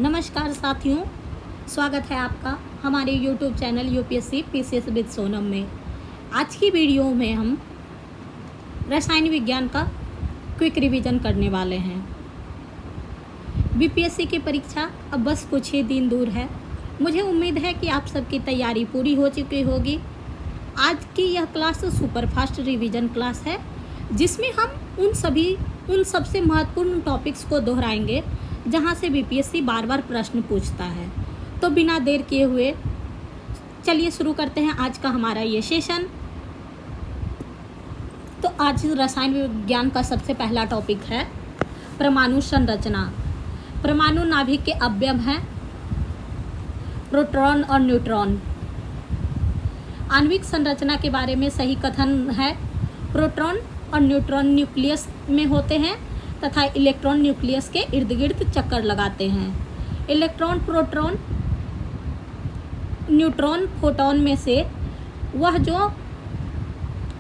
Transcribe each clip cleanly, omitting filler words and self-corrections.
नमस्कार साथियों, स्वागत है आपका हमारे YouTube channel UPSC PCS with Sonam में। आज की वीडियो में हम रसायन विज्ञान का क्विक रिवीजन करने वाले हैं। बीपीएससी की परीक्षा अब बस कुछ ही दिन दूर है। मुझे उम्मीद है कि आप सबकी तैयारी पूरी हो चुकी होगी। आज की यह क्लास सुपरफास्ट रिवीजन क्लास है, जिसमें हम उन सबसे महत्वपूर्ण टॉपिक्स को दोहराएंगे जहां से बीपीएससी बार बार प्रश्न पूछता है। तो बिना देर किए हुए चलिए शुरू करते हैं आज का हमारा ये सेशन। तो आज रसायन विज्ञान का सबसे पहला टॉपिक है परमाणु संरचना। परमाणु नाभिक के अवयव हैं प्रोटॉन और न्यूट्रॉन। आणविक संरचना के बारे में सही कथन है प्रोटॉन और न्यूट्रॉन न्यूक्लियस में होते हैं तथा इलेक्ट्रॉन न्यूक्लियस के इर्द गिर्द चक्कर लगाते हैं। इलेक्ट्रॉन, प्रोटॉन, न्यूट्रॉन, फोटॉन में से वह जो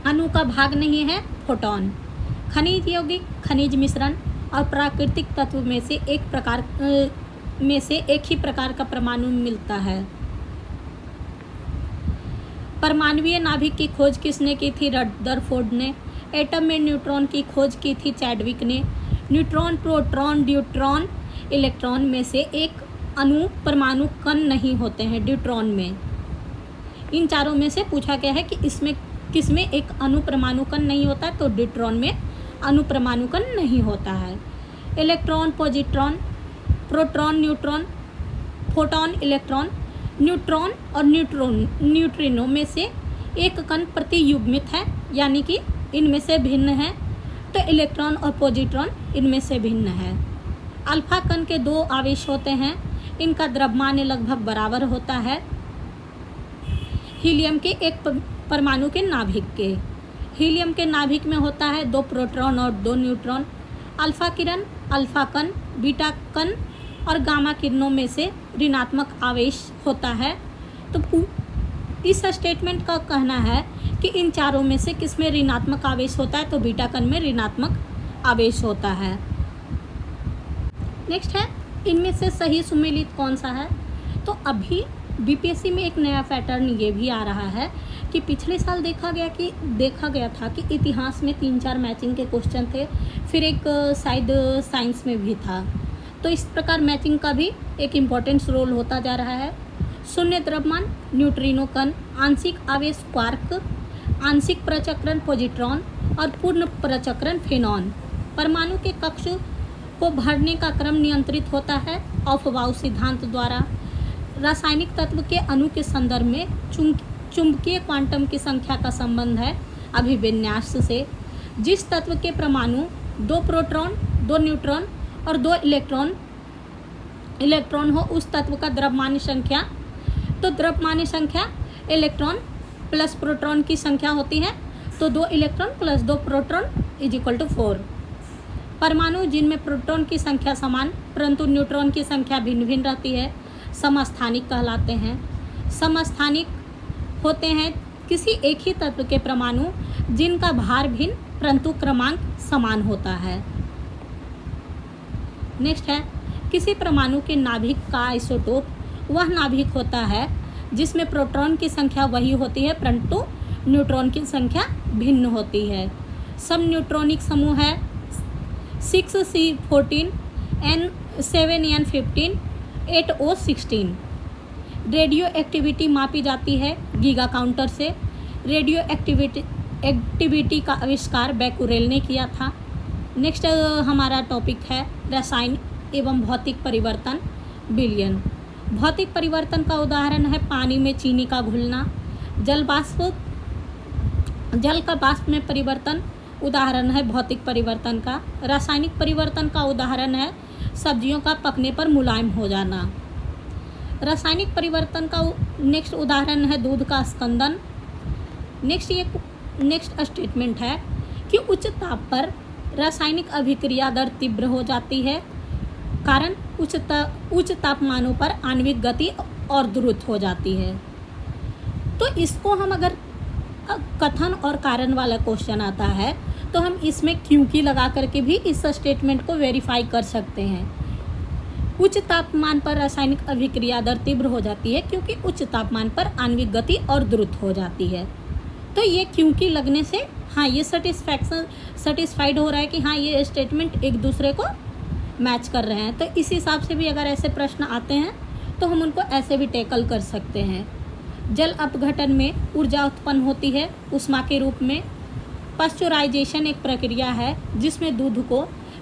अणु का भाग नहीं है फोटॉन। खनिज यौगिक, खनिज मिश्रण और प्राकृतिक तत्व में से एक ही प्रकार का परमाणु मिलता है। परमाणुवीय नाभिक की खोज किसने की थी? रदरफोर्ड ने। एटम में न्यूट्रॉन की खोज की थी चैडविक ने। न्यूट्रॉन, प्रोटॉन, ड्यूट्रॉन, इलेक्ट्रॉन में से एक अणु परमाणु कण नहीं होते हैं ड्यूट्रॉन में। इन चारों में से पूछा गया है कि इसमें किसमें एक अणु परमाणु कण नहीं होता है, तो ड्यूट्रॉन में अणु परमाणु कण नहीं होता है। Electron, positron, proton, neutron, photon, electron, neutron और न्यूट्रिनो में से एक कण प्रतियुग्मित है, यानी कि इनमें से भिन्न है। तो इलेक्ट्रॉन और पॉजिट्रॉन इनमें से भिन्न है। अल्फा कण के दो आवेश होते हैं, इनका द्रव्यमान लगभग बराबर होता है हीलियम के एक परमाणु के नाभिक के। हीलियम के नाभिक में होता है 2 प्रोटॉन और 2 न्यूट्रॉन। अल्फा किरण, अल्फा कण, बीटा कण और गामा किरणों में से ऋणात्मक आवेश होता है। तो इस स्टेटमेंट का कहना है कि इन चारों में से किसमें ऋणात्मक आवेश होता है, तो बीटा कण में ऋणात्मक आवेश होता है। नेक्स्ट है, इनमें से सही सुमेलित कौन सा है? तो अभी बीपीएससी में एक नया पैटर्न ये भी आ रहा है कि पिछले साल देखा गया था कि इतिहास में 3-4 मैचिंग के क्वेश्चन थे, फिर एक शायद साइंस में भी था। तो इस प्रकार मैचिंग का भी एक इम्पोर्टेंट रोल होता जा रहा है। शून्य द्रव्यमान न्यूट्रिनो कण, आंशिक आवेश क्वार्क, आंशिक प्रचक्रण पॉजिट्रॉन और पूर्ण प्रचक्रण फेनॉन। परमाणु के कक्ष को भरने का क्रम नियंत्रित होता है ऑफ-बाउ सिद्धांत द्वारा। रासायनिक तत्व के अणु के संदर्भ में चुंबकीय क्वांटम की संख्या का संबंध है अभिविन्यास से। जिस तत्व के परमाणु 2 प्रोटॉन, 2 न्यूट्रॉन और 2 इलेक्ट्रॉन हो, उस तत्व का द्रव्यमान संख्या, तो द्रव्यमान संख्या इलेक्ट्रॉन प्लस प्रोटॉन की संख्या होती है, तो 2 इलेक्ट्रॉन प्लस 2 प्रोटॉन = 4। परमाणु जिनमें प्रोटॉन की संख्या समान परंतु न्यूट्रॉन की संख्या भिन्न भिन्न रहती है समस्थानिक कहलाते हैं। समस्थानिक होते हैं किसी एक ही तत्व के परमाणु जिनका भार भिन्न परंतु क्रमांक समान होता है। नेक्स्ट है, किसी परमाणु के नाभिक का आइसोटोप वह नाभिक होता है जिसमें प्रोटॉन की संख्या वही होती है परंतु न्यूट्रॉन की संख्या भिन्न होती है। सब न्यूट्रॉनिक समूह है 6C14 N7N15 8O16। Radio activity मापी जाती है गीगा काउंटर से। रेडियो एक्टिविटी का आविष्कार बैकुरेल ने किया था। नेक्स्ट हमारा टॉपिक है रसायन एवं भौतिक परिवर्तन विलयन। भौतिक परिवर्तन का उदाहरण है पानी में चीनी का घुलना। जल का वाष्प में परिवर्तन उदाहरण है भौतिक परिवर्तन का। रासायनिक परिवर्तन का उदाहरण है सब्जियों का पकने पर मुलायम हो जाना। रासायनिक परिवर्तन का नेक्स्ट उदाहरण है दूध का स्कंदन। नेक्स्ट स्टेटमेंट है कि उच्च ताप पर रासायनिक अभिक्रिया दर तीव्र हो जाती है, कारण उच्च तापमानों पर आणविक गति और द्रुत हो जाती है। तो इसको हम अगर कथन और कारण वाला क्वेश्चन आता है तो हम इसमें क्योंकि लगा करके भी इस स्टेटमेंट को वेरीफाई कर सकते हैं। उच्च तापमान पर रासायनिक अभिक्रिया दर तीव्र हो जाती है क्योंकि उच्च तापमान पर आणविक गति और द्रुत हो जाती है। तो ये क्योंकि लगने से हाँ ये सेटिस्फाइड हो रहा है कि हाँ ये स्टेटमेंट एक दूसरे को मैच कर रहे हैं। तो इस हिसाब से भी अगर ऐसे प्रश्न आते हैं तो हम उनको ऐसे भी टैकल कर सकते हैं। जल अपघटन में ऊर्जा उत्पन्न होती है ऊष्मा के रूप में। पास्चुराइजेशन एक प्रक्रिया है जिसमें दूध को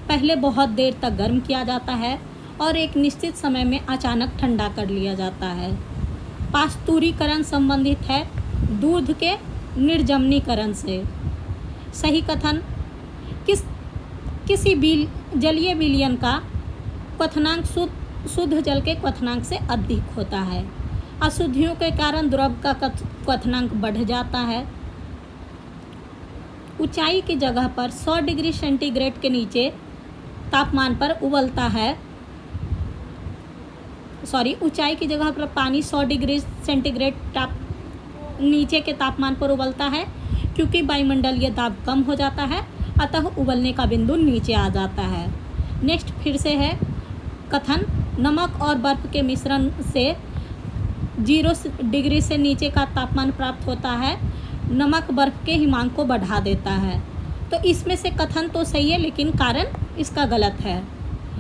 पहले बहुत देर तक गर्म किया जाता है और एक निश्चित समय में अचानक ठंडा कर लिया जाता है। पास्तुरीकरण संबंधित है दूध के निर्जमीकरण से। सही कथन किसी जलीय विलयन का क्वथनांक शुद्ध जल के क्वथनांक से अधिक होता है। अशुद्धियों के कारण द्रव का क्वथनांक बढ़ जाता है। ऊंचाई की जगह पर 100 डिग्री सेंटीग्रेड के नीचे तापमान पर उबलता है। ऊंचाई की जगह पर पानी 100 डिग्री सेंटीग्रेड नीचे के तापमान पर उबलता है क्योंकि वायुमंडलीय दाब कम हो जाता है, अतः उबलने का बिंदु नीचे आ जाता है। नेक्स्ट फिर से है कथन, नमक और बर्फ के मिश्रण से 0 डिग्री से नीचे का तापमान प्राप्त होता है। नमक बर्फ के हिमांक को बढ़ा देता है। तो इसमें से कथन तो सही है लेकिन कारण इसका गलत है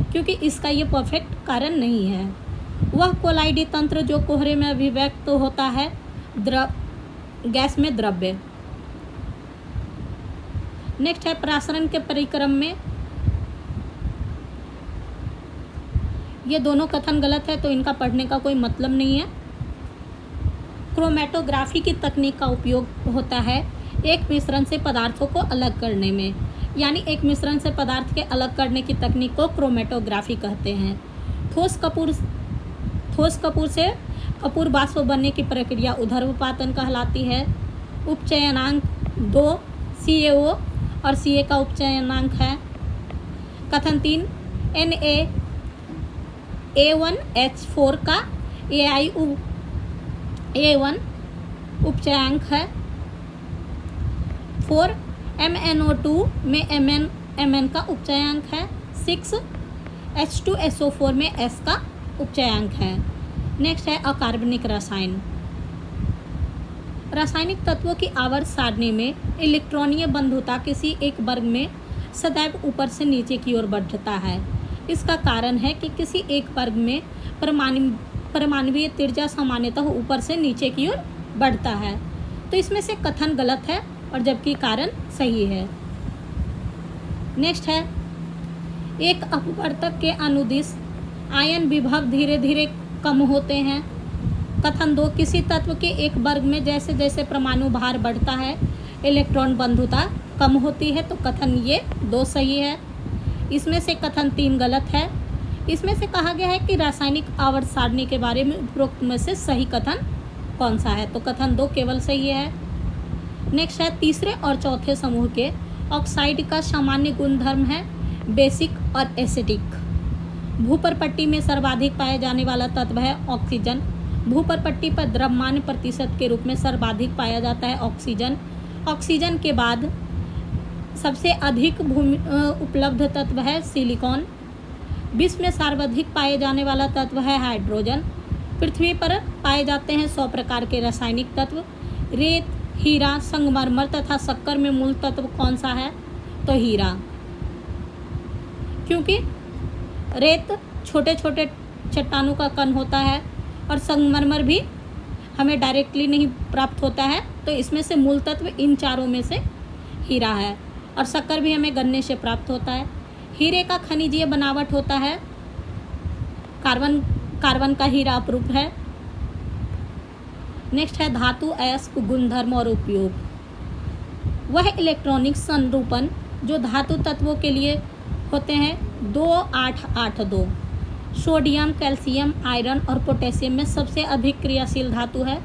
क्योंकि इसका ये परफेक्ट कारण नहीं है। वह कोलाइडी तंत्र जो कोहरे में अभिव्यक्त होता है गैस में द्रव्य। नेक्स्ट है प्रसारण के परिक्रम में। ये दोनों कथन गलत है तो इनका पढ़ने का कोई मतलब नहीं है। क्रोमेटोग्राफी की तकनीक का उपयोग होता है एक मिश्रण से पदार्थों को अलग करने में, यानी एक मिश्रण से पदार्थ के अलग करने की तकनीक को क्रोमेटोग्राफी कहते हैं। ठोस कपूर से कपूर वाष्प बनने की प्रक्रिया ऊर्ध्वपातन कहलाती है। उपचयनांक 2 CaO और Ca का उपचयनांक है। कथन 3 NaA1H4 का A1 उपचयांक है। 4 MnO2 में Mn का उपचयांक है। 6 H2SO4 में S का उपचयांक है। नेक्स्ट है अकार्बनिक रसायन। रासायनिक तत्वों की आवर्त सारणी में इलेक्ट्रॉनीय बंधुता किसी एक वर्ग में सदैव ऊपर से नीचे की ओर बढ़ता है। इसका कारण है कि किसी एक वर्ग में परमाणुवीय त्रिज्या सामान्यतः ऊपर से नीचे की ओर बढ़ता है। तो इसमें से कथन गलत है और जबकि कारण सही है। नेक्स्ट है एक अपवर्तक के अनुदिश आयन विभव धीरे धीरे कम होते हैं। कथन 2 किसी तत्व के एक वर्ग में जैसे जैसे परमाणु भार बढ़ता है इलेक्ट्रॉन बंधुता कम होती है। तो कथन ये 2 सही है। इसमें से कथन 3 गलत है। इसमें से कहा गया है कि रासायनिक आवर्त सारणी के बारे में उपरोक्त में से सही कथन कौन सा है। तो कथन 2 केवल सही है। नेक्स्ट है तीसरे और चौथे समूह के ऑक्साइड का सामान्य गुणधर्म है बेसिक और एसिडिक। भूपरपट्टी में सर्वाधिक पाया जाने वाला तत्व है ऑक्सीजन। भूपरपट्टी पर द्रव्यमान प्रतिशत के रूप में सर्वाधिक पाया जाता है ऑक्सीजन। ऑक्सीजन के बाद सबसे अधिक उपलब्ध तत्व है सिलिकॉन। विश्व में सर्वाधिक पाए जाने वाला तत्व है हाइड्रोजन। पृथ्वी पर पाए जाते हैं 100 प्रकार के रासायनिक तत्व। रेत, हीरा, संगमरमर तथा शक्कर में मूल तत्व कौन सा है। तो हीरा, क्योंकि रेत छोटे छोटे चट्टानों का कण होता है और संगमरमर भी हमें डायरेक्टली नहीं प्राप्त होता है। तो इसमें से मूल तत्व इन चारों में से हीरा है। और शक्कर भी हमें गन्ने से प्राप्त होता है। हीरे का खनिजीय बनावट होता है कार्बन का हीरा अपरूप है। नेक्स्ट है धातु अयस्क गुणधर्म और उपयोग। वह इलेक्ट्रॉनिक संरूपण जो धातु तत्वों के लिए होते हैं 2882। सोडियम, कैल्शियम, आयरन और पोटेशियम में सबसे अधिक क्रियाशील धातु है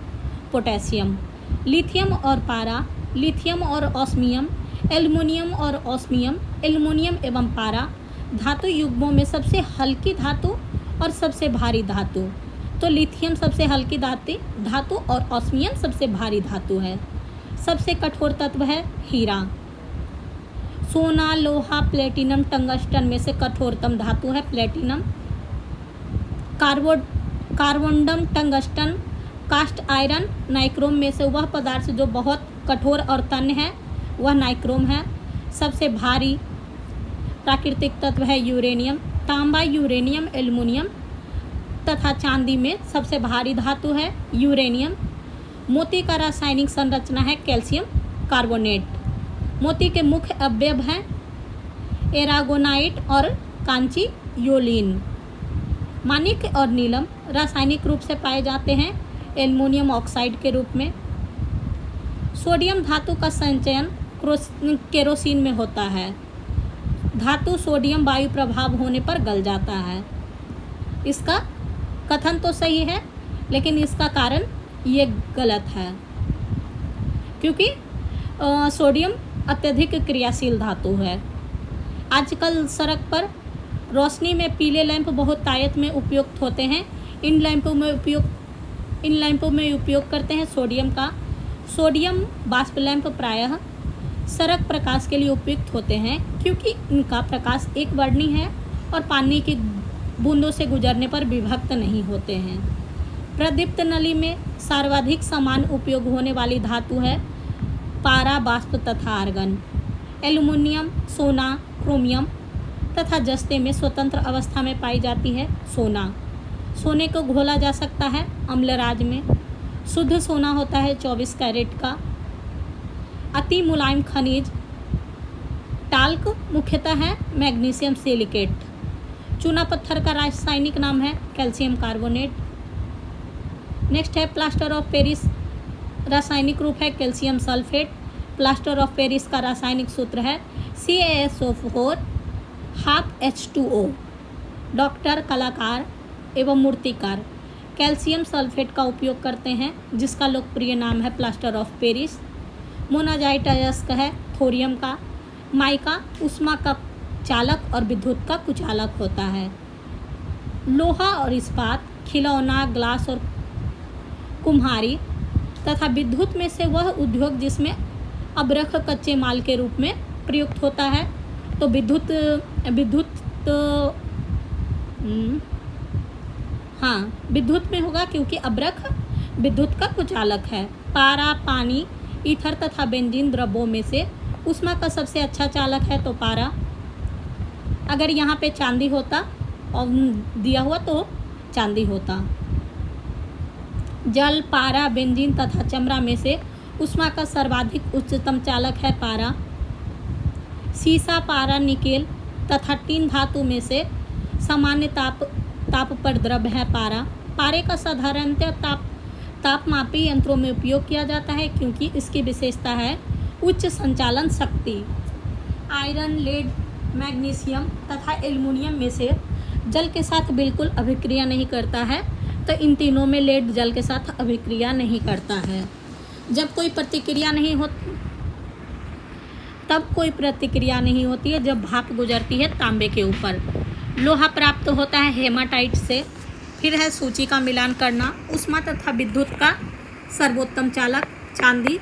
पोटेशियम। लिथियम और पारा, लिथियम और ऑस्मियम, एल्युमिनियम और ऑस्मियम, एल्युमिनियम एवं पारा धातु युग्मों में सबसे हल्की धातु और सबसे भारी धातु। तो लिथियम सबसे हल्की धातु और ऑस्मियम सबसे भारी धातु है। सबसे कठोर तत्व है हीरा। सोना, लोहा, प्लेटिनम, टंगस्टन में से कठोरतम धातु है platinum. Carborundum, tungsten, cast iron. Nichrome में से वह पदार्थ जो बहुत कठोर और तन्य है वह नाइक्रोम है। सबसे भारी प्राकृतिक तत्व है यूरेनियम। तांबा, यूरेनियम, एल्युमिनियम तथा चांदी में सबसे भारी धातु है यूरेनियम। मोती का रासायनिक संरचना है कैल्शियम कार्बोनेट। मोती के मुख्य अवयव हैं एरागोनाइट और कांचीयोलिन। माणिक्य और नीलम रासायनिक रूप से पाए जाते हैं एल्युमिनियम ऑक्साइड के रूप में। सोडियम धातु का संचयन केरोसिन में होता है। धातु सोडियम वायु प्रभाव होने पर गल जाता है। इसका कथन तो सही है लेकिन इसका कारण ये गलत है क्योंकि सोडियम अत्यधिक क्रियाशील धातु है। आजकल सड़क पर रोशनी में पीले लैंप बहुत तायत में उपयुक्त होते हैं। इन लैंपों में उपयोग करते हैं सोडियम का। सोडियम वाष्प लैंप प्रायः सड़क प्रकाश के लिए उपयुक्त होते हैं क्योंकि इनका प्रकाश एक वर्णी है और पानी की बूंदों से गुजरने पर विभक्त नहीं होते हैं। प्रदीप्त नली में सर्वाधिक समान उपयोग होने वाली धातु है पारा, वाष्प तथा आर्गन। एल्युमिनियम, सोना, क्रोमियम तथा जस्ते में स्वतंत्र अवस्था में पाई जाती है सोना। सोने को घोला जा सकता है अम्लराज में। शुद्ध सोना होता है 24 कैरेट का। अति मुलायम खनिज टाल्क मुख्यतः है मैग्नीशियम सिलिकेट। चूना पत्थर का रासायनिक नाम है कैल्शियम कार्बोनेट। नेक्स्ट है प्लास्टर ऑफ पेरिस। रासायनिक रूप है calcium sulphate. Plaster of Paris का रासायनिक सूत्र है CaSO4 12H2O। डॉक्टर, कलाकार एवं मूर्तिकार कैल्शियम सल्फेट का उपयोग करते हैं जिसका लोकप्रिय नाम है प्लास्टर ऑफ पेरिस। मोनाजाइट अयस्क है थोरियम का। माइका ऊष्मा का चालक और विद्युत का कुचालक होता है। लोहा और इस्पात, खिलौना, ग्लास और कुम्हारी तथा विद्युत में से वह उद्योग जिसमें अब्रख कच्चे माल के रूप में प्रयुक्त होता है। तो विद्युत में होगा क्योंकि अब्रख विद्युत का कुचालक है। पारा, पानी, ईथर तथा बेंजीन द्रव्यों में से ऊष्मा का सबसे अच्छा चालक है तो पारा। अगर यहाँ पे चांदी होता और दिया हुआ तो चांदी होता। जल, पारा, बेंजीन तथा चमड़ा में से ऊष्मा का सर्वाधिक उच्चतम चालक है पारा। सीसा, पारा, निकेल तथा टीन धातु में से सामान्य ताप पर द्रव्य है पारा। पारे का साधारणतः तापमापी यंत्रों में उपयोग किया जाता है क्योंकि इसकी विशेषता है उच्च संचालन शक्ति। आयरन, लेड, मैग्नीशियम तथा एल्युमिनियम में से जल के साथ बिल्कुल अभिक्रिया नहीं करता है तो इन तीनों में लेड जल के साथ अभिक्रिया नहीं करता है। तब कोई प्रतिक्रिया नहीं होती है जब भाप गुजरती है तांबे के ऊपर। लोहा प्राप्त होता है हेमाटाइट से। फिर है सूची का मिलान करना। ऊष्मा तथा विद्युत का सर्वोत्तम चालक चांदी।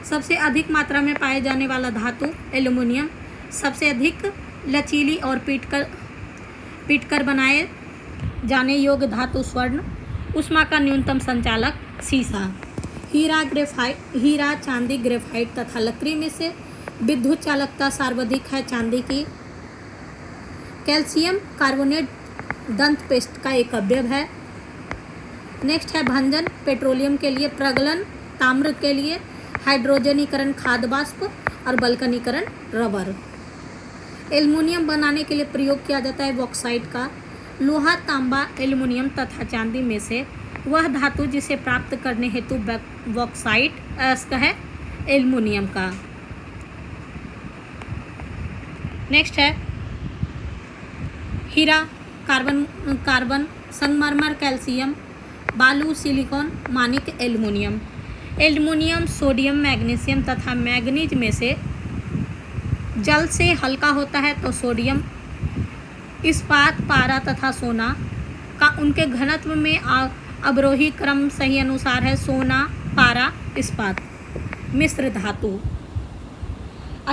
सबसे अधिक मात्रा में पाए जाने वाला धातु एल्युमिनियम। सबसे अधिक लचीली और पीटकर बनाए जाने योग्य धातु स्वर्ण। ऊष्मा का न्यूनतम संचालक सीसा। हीरा, चांदी, ग्रेफाइट तथा लकड़ी में से विद्युत चालकता सर्वाधिक है चांदी की। कैल्शियम कार्बोनेट दंत पेस्ट का एक अवयव है। नेक्स्ट है भंजन, पेट्रोलियम के लिए प्रगलन, ताम्र के लिए हाइड्रोजनीकरण खाद वाष्प और बल्कनीकरण रबर। एल्युमिनियम बनाने के लिए प्रयोग किया जाता है बॉक्साइट का। लोहा, तांबा, एल्युमिनियम तथा चांदी में से वह धातु जिसे प्राप्त करने हेतु बॉक्साइट अयस्क है एल्युमिनियम का। नेक्स्ट है हीरा, कार्बन, संगमरमर, कैल्शियम, बालू, सिलिकॉन, माणिक, एल्युमिनियम। एल्युमिनियम सोडियम, मैग्नीशियम तथा मैग्नीज में से जल से हल्का होता है तो सोडियम। इस्पात, पारा तथा सोना का उनके घनत्व में अवरोही क्रम सही अनुसार है सोना, पारा, इस्पात। मिश्र धातु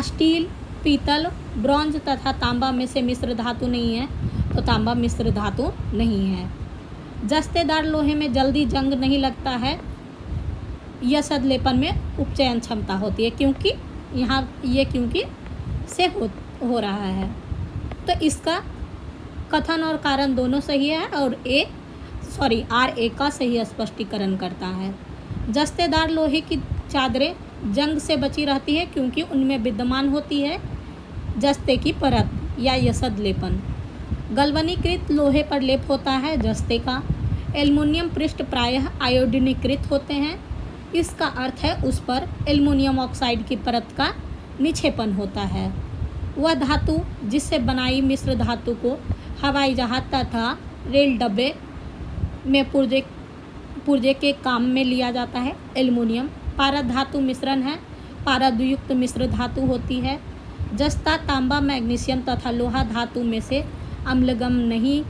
स्टील, पीतल, ब्रॉन्ज तथा तांबा में से मिश्र धातु नहीं है तो तांबा मिश्र धातु नहीं है। जस्तेदार लोहे में जल्दी जंग नहीं लगता है, यसद लेपन में उपचयन क्षमता होती है, क्योंकि यहाँ ये क्योंकि से हो रहा है। तो इसका कथन और कारण दोनों सही है और RA का सही स्पष्टीकरण करता है। जस्तेदार लोहे की चादरें जंग से बची रहती है क्योंकि उनमें विद्यमान होती है जस्ते की परत या यसद लेपन। गल्वनीकृत लोहे पर लेप होता है जस्ते का। एल्युमिनियम पृष्ठ प्रायः आयोडीनीकृत होते हैं, इसका अर्थ है उस पर एल्युमिनियम ऑक्साइड की परत का निक्षेपण होता है। वह धातु जिससे बनाई मिश्र धातु को हवाई जहाज तथा रेल डब्बे में पुर्जे के काम में लिया जाता है। एल्युमिनियम पारद धातु मिश्रण है, पारदयुक्त मिश्र धातु होती है। जस्ता तांबा मैग्नीशियम तथा लोहा धातु में से अम्लगम नहीं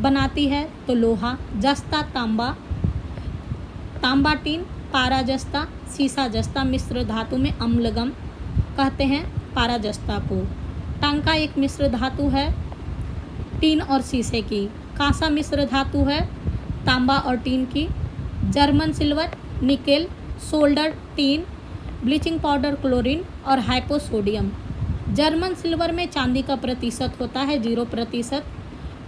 बनाती है, तो लोहा जस्ता तांबा टीन पाराजस्ता सीसा जस्ता मिश्र धातु में अम्लगम कहते हैं पाराजस्ता को। टांका एक मिश्र धातु है टीन और शीशे की। कांसा मिश्र धातु है तांबा और टीन की। German silver, nickel, solder, tin, bleaching powder, chlorine और हाइपोसोडियम। जर्मन सिल्वर में चांदी का प्रतिशत होता है 0%।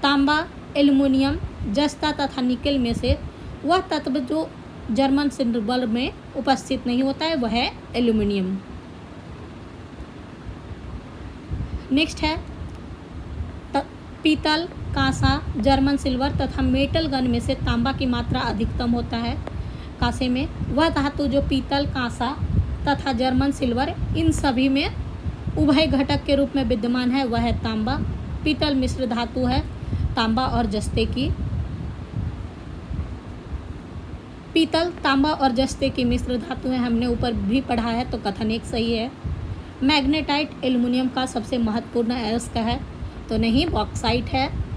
तांबा, एल्युमिनियम, जस्ता तथा निकेल में से वह तत्व जो जर्मन सिल्वर में उपस्थित नहीं होता है वह है एल्युमिनियम। नेक्स्ट है पीतल, कांसा, जर्मन सिल्वर तथा मेटल गन में से तांबा की मात्रा अधिकतम होता है कांसे में। वह धातु जो पीतल, कांसा तथा जर्मन सिल्वर इन सभी में उभय घटक के रूप में विद्यमान है वह है तांबा। पीतल मिश्र धातु है तांबा और जस्ते की। पीतल तांबा और जस्ते की मिश्र धातु है, हमने ऊपर भी पढ़ा है, तो कथन एक सही है। मैग्नेटाइट एल्युमिनियम का सबसे महत्वपूर्ण अयस्क है, तो नहीं, बॉक्साइट है।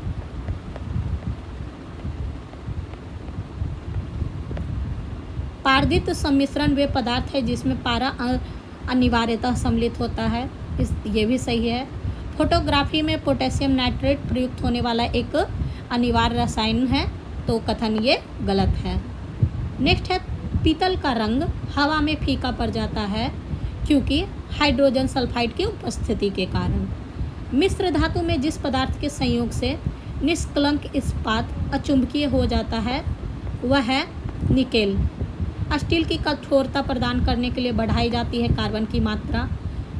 पारदित सम्मिश्रण वे पदार्थ है जिसमें पारा अनिवार्यतः सम्मिलित होता है, ये भी सही है। फोटोग्राफी में पोटेशियम नाइट्रेट प्रयुक्त होने वाला एक अनिवार्य रसायन है, तो कथन ये गलत है। नेक्स्ट है पीतल का रंग हवा में फीका पड़ जाता है क्योंकि हाइड्रोजन सल्फाइड की उपस्थिति के कारण। मिश्र धातु में जिस पदार्थ के संयोग से निष्कलंक इस्पात अचुंबकीय हो जाता है वह है निकेल। स्टील की कठोरता प्रदान करने के लिए बढ़ाई जाती है कार्बन की मात्रा।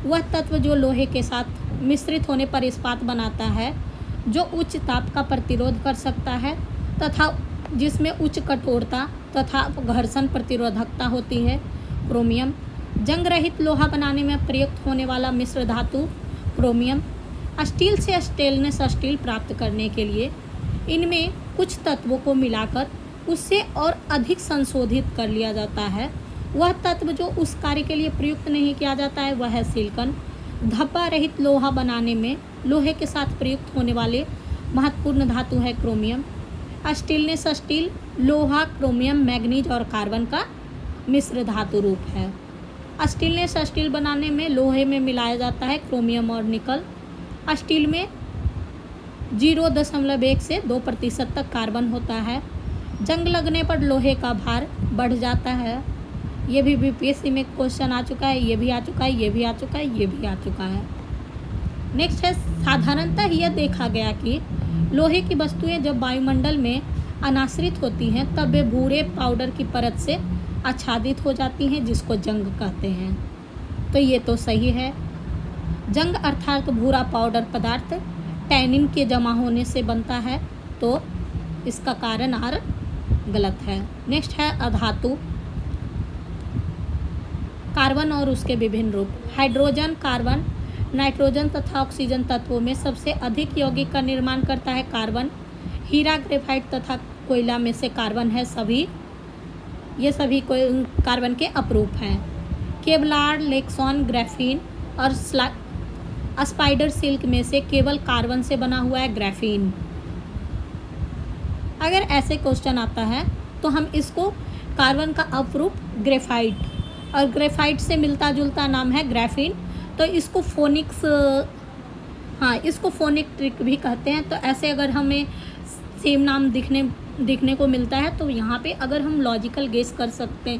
वह तत्व जो लोहे के साथ मिश्रित होने पर इस्पात बनाता है, जो उच्च ताप का प्रतिरोध कर सकता है तथा जिसमें उच्च कठोरता तथा घर्षण प्रतिरोधकता होती है। क्रोमियम जंग रहित लोहा बनाने में प्रयुक्त होने वाला मिश्र धातु क्रोमियम। स्टील से स्टेनलेस स्टील प्राप्त करने के लिए इनमें कुछ तत्वों को मिलाकर उससे और अधिक संशोधित कर लिया जाता है। वह तत्व जो उस कार्य के लिए प्रयुक्त नहीं किया जाता है वह है सिलिकॉन। धब्बा रहित लोहा बनाने में लोहे के साथ प्रयुक्त होने वाले महत्वपूर्ण धातु है क्रोमियम। स्टेनलेस स्टील लोहा, क्रोमियम, मैग्नीज और कार्बन का मिश्र धातु रूप है। स्टेनलेस स्टील बनाने में लोहे में मिलाया जाता है क्रोमियम और निकल। स्टील में 0.1 से 2% तक कार्बन होता है। जंग लगने पर लोहे का भार बढ़ जाता है। ये भी बीपीएससी में क्वेश्चन आ चुका है, ये भी आ चुका है, ये भी आ चुका है, ये भी आ चुका है। नेक्स्ट है साधारणतः यह देखा गया कि लोहे की वस्तुएं जब वायुमंडल में अनाश्रित होती हैं तब वे भूरे पाउडर की परत से आच्छादित हो जाती हैं जिसको जंग कहते हैं, तो ये तो सही है। जंग अर्थात भूरा पाउडर पदार्थ टैनिन के जमा होने से बनता है, तो इसका कारण आर गलत है। नेक्स्ट है अधातु। कार्बन और उसके विभिन्न रूप। हाइड्रोजन, कार्बन, नाइट्रोजन तथा ऑक्सीजन तत्वों में सबसे अधिक यौगिक का निर्माण करता है कार्बन। हीरा, ग्रेफाइट तथा कोयला में से कार्बन है सभी, ये सभी कार्बन के अपरूप हैं। केवलार, लेक्सॉन, ग्राफीन और स्पाइडर सिल्क में से केवल कार्बन से बना हुआ है ग्राफीन। अगर ऐसे क्वेश्चन आता है तो हम इसको कार्बन का अपरूप ग्रेफाइट और ग्रेफाइट से मिलता जुलता नाम है ग्राफीन, तो इसको फोनिक्स हाँ, इसको फोनिक ट्रिक भी कहते हैं। तो ऐसे अगर हमें सेम नाम दिखने को मिलता है तो यहाँ पे अगर हम लॉजिकल गेस करते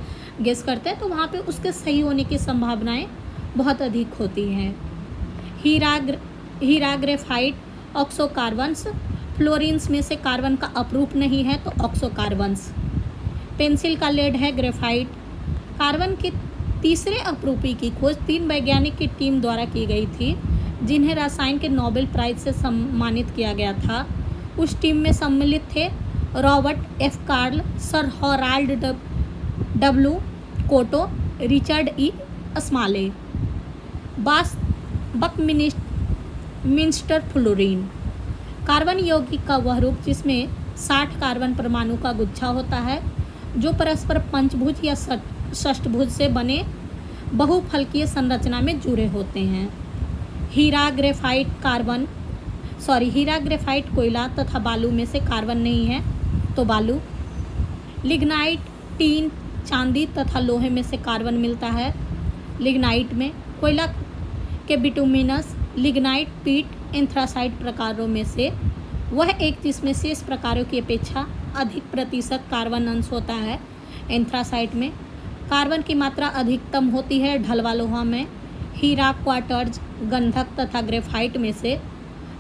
हैं तो वहाँ पे उसके सही होने की संभावनाएं बहुत अधिक होती हैं। हीरा, ग्रेफाइट, ऑक्सोकार्बन्स। फ्लोरीन्स में से कार्बन का अपरूप नहीं है तो ऑक्सोकार्बन्स। पेंसिल का लेड है ग्रेफाइट। कार्बन के तीसरे अपरूपी की खोज 3 वैज्ञानिक की टीम द्वारा की गई थी जिन्हें रसायन के नोबेल प्राइज से सम्मानित किया गया था। उस टीम में सम्मिलित थे Robert F Curl, sir Harold W Kroto, Richard E Smalley. Buckminster fullerene. Carbon यौगिक का वह रूप जिसमें 60 कार्बन परमाणु का गुच्छा होता है जो परस्पर पंचभुज या षष्ठभुज से बने बहुफलकीय संरचना में जुड़े होते हैं। हीरा, ग्रेफाइट कोयला तथा बालू में से कार्बन नहीं है तो बालू। लिग्नाइट, टीन, चांदी तथा लोहे में से कार्बन मिलता है लिग्नाइट में। कोयला के बिटुमिनस, लिग्नाइट, पीट, एंथ्रासाइट प्रकारों में से वह एक जिसमें शेष प्रकारों की अपेक्षा अधिक प्रतिशत कार्बन अंश होता है एंथ्रासाइट में। कार्बन की मात्रा अधिकतम होती है ढलवा लोहा में। हीरा, क्वार्ट्ज, गंधक तथा ग्रेफाइट में से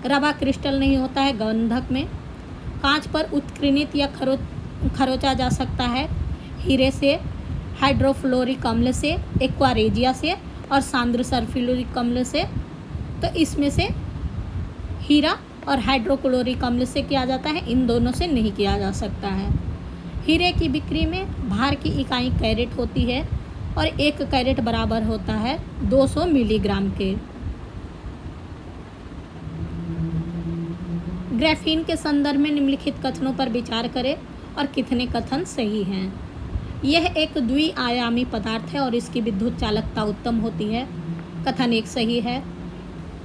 रवा क्रिस्टल नहीं होता है गंधक में। कांच पर उत्कीर्णित या खरोचा जा सकता है हीरे से, हाइड्रोफ्लोरिक अम्ल से, एक्वारेजिया से और सांद्र सल्फ्यूरिक अम्ल से। तो इसमें से हीरा और हाइड्रोक्लोरिक अम्ल से किया जाता है, इन दोनों से नहीं किया जा सकता है। हीरे की बिक्री में भार की इकाई कैरेट होती है और 1 कैरेट बराबर होता है 200 मिलीग्राम के। ग्राफीन के संदर्भ में निम्नलिखित कथनों पर विचार करें और कितने कथन सही हैं। यह एक द्विआयामी पदार्थ है और इसकी विद्युत चालकता उत्तम होती है। कथन 1 सही है।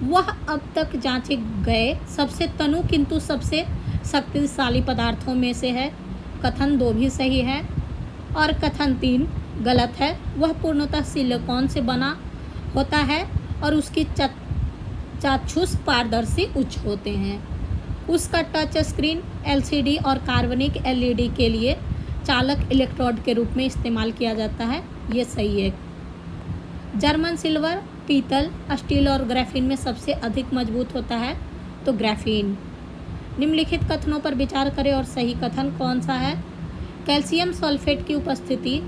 वह अब तक जांचे गए सबसे तनु किंतु सबसे शक्तिशाली पदार्थों में से है। कथन 2 भी सही है और कथन 3 गलत है। वह पूर्णतः सिलिकॉन से बना होता है और उसकी चाक्षुष पारदर्शी उच्च होते हैं। उसका टच स्क्रीन, एलसीडी और कार्बनिक एलईडी के लिए चालक इलेक्ट्रोड के रूप में इस्तेमाल किया जाता है, ये सही है। जर्मन सिल्वर, पीतल, स्टील और ग्राफीन में सबसे अधिक मजबूत होता है तो ग्राफीन। निम्नलिखित कथनों पर विचार करें और सही कथन कौन सा है। कैल्शियम सल्फेट की उपस्थिति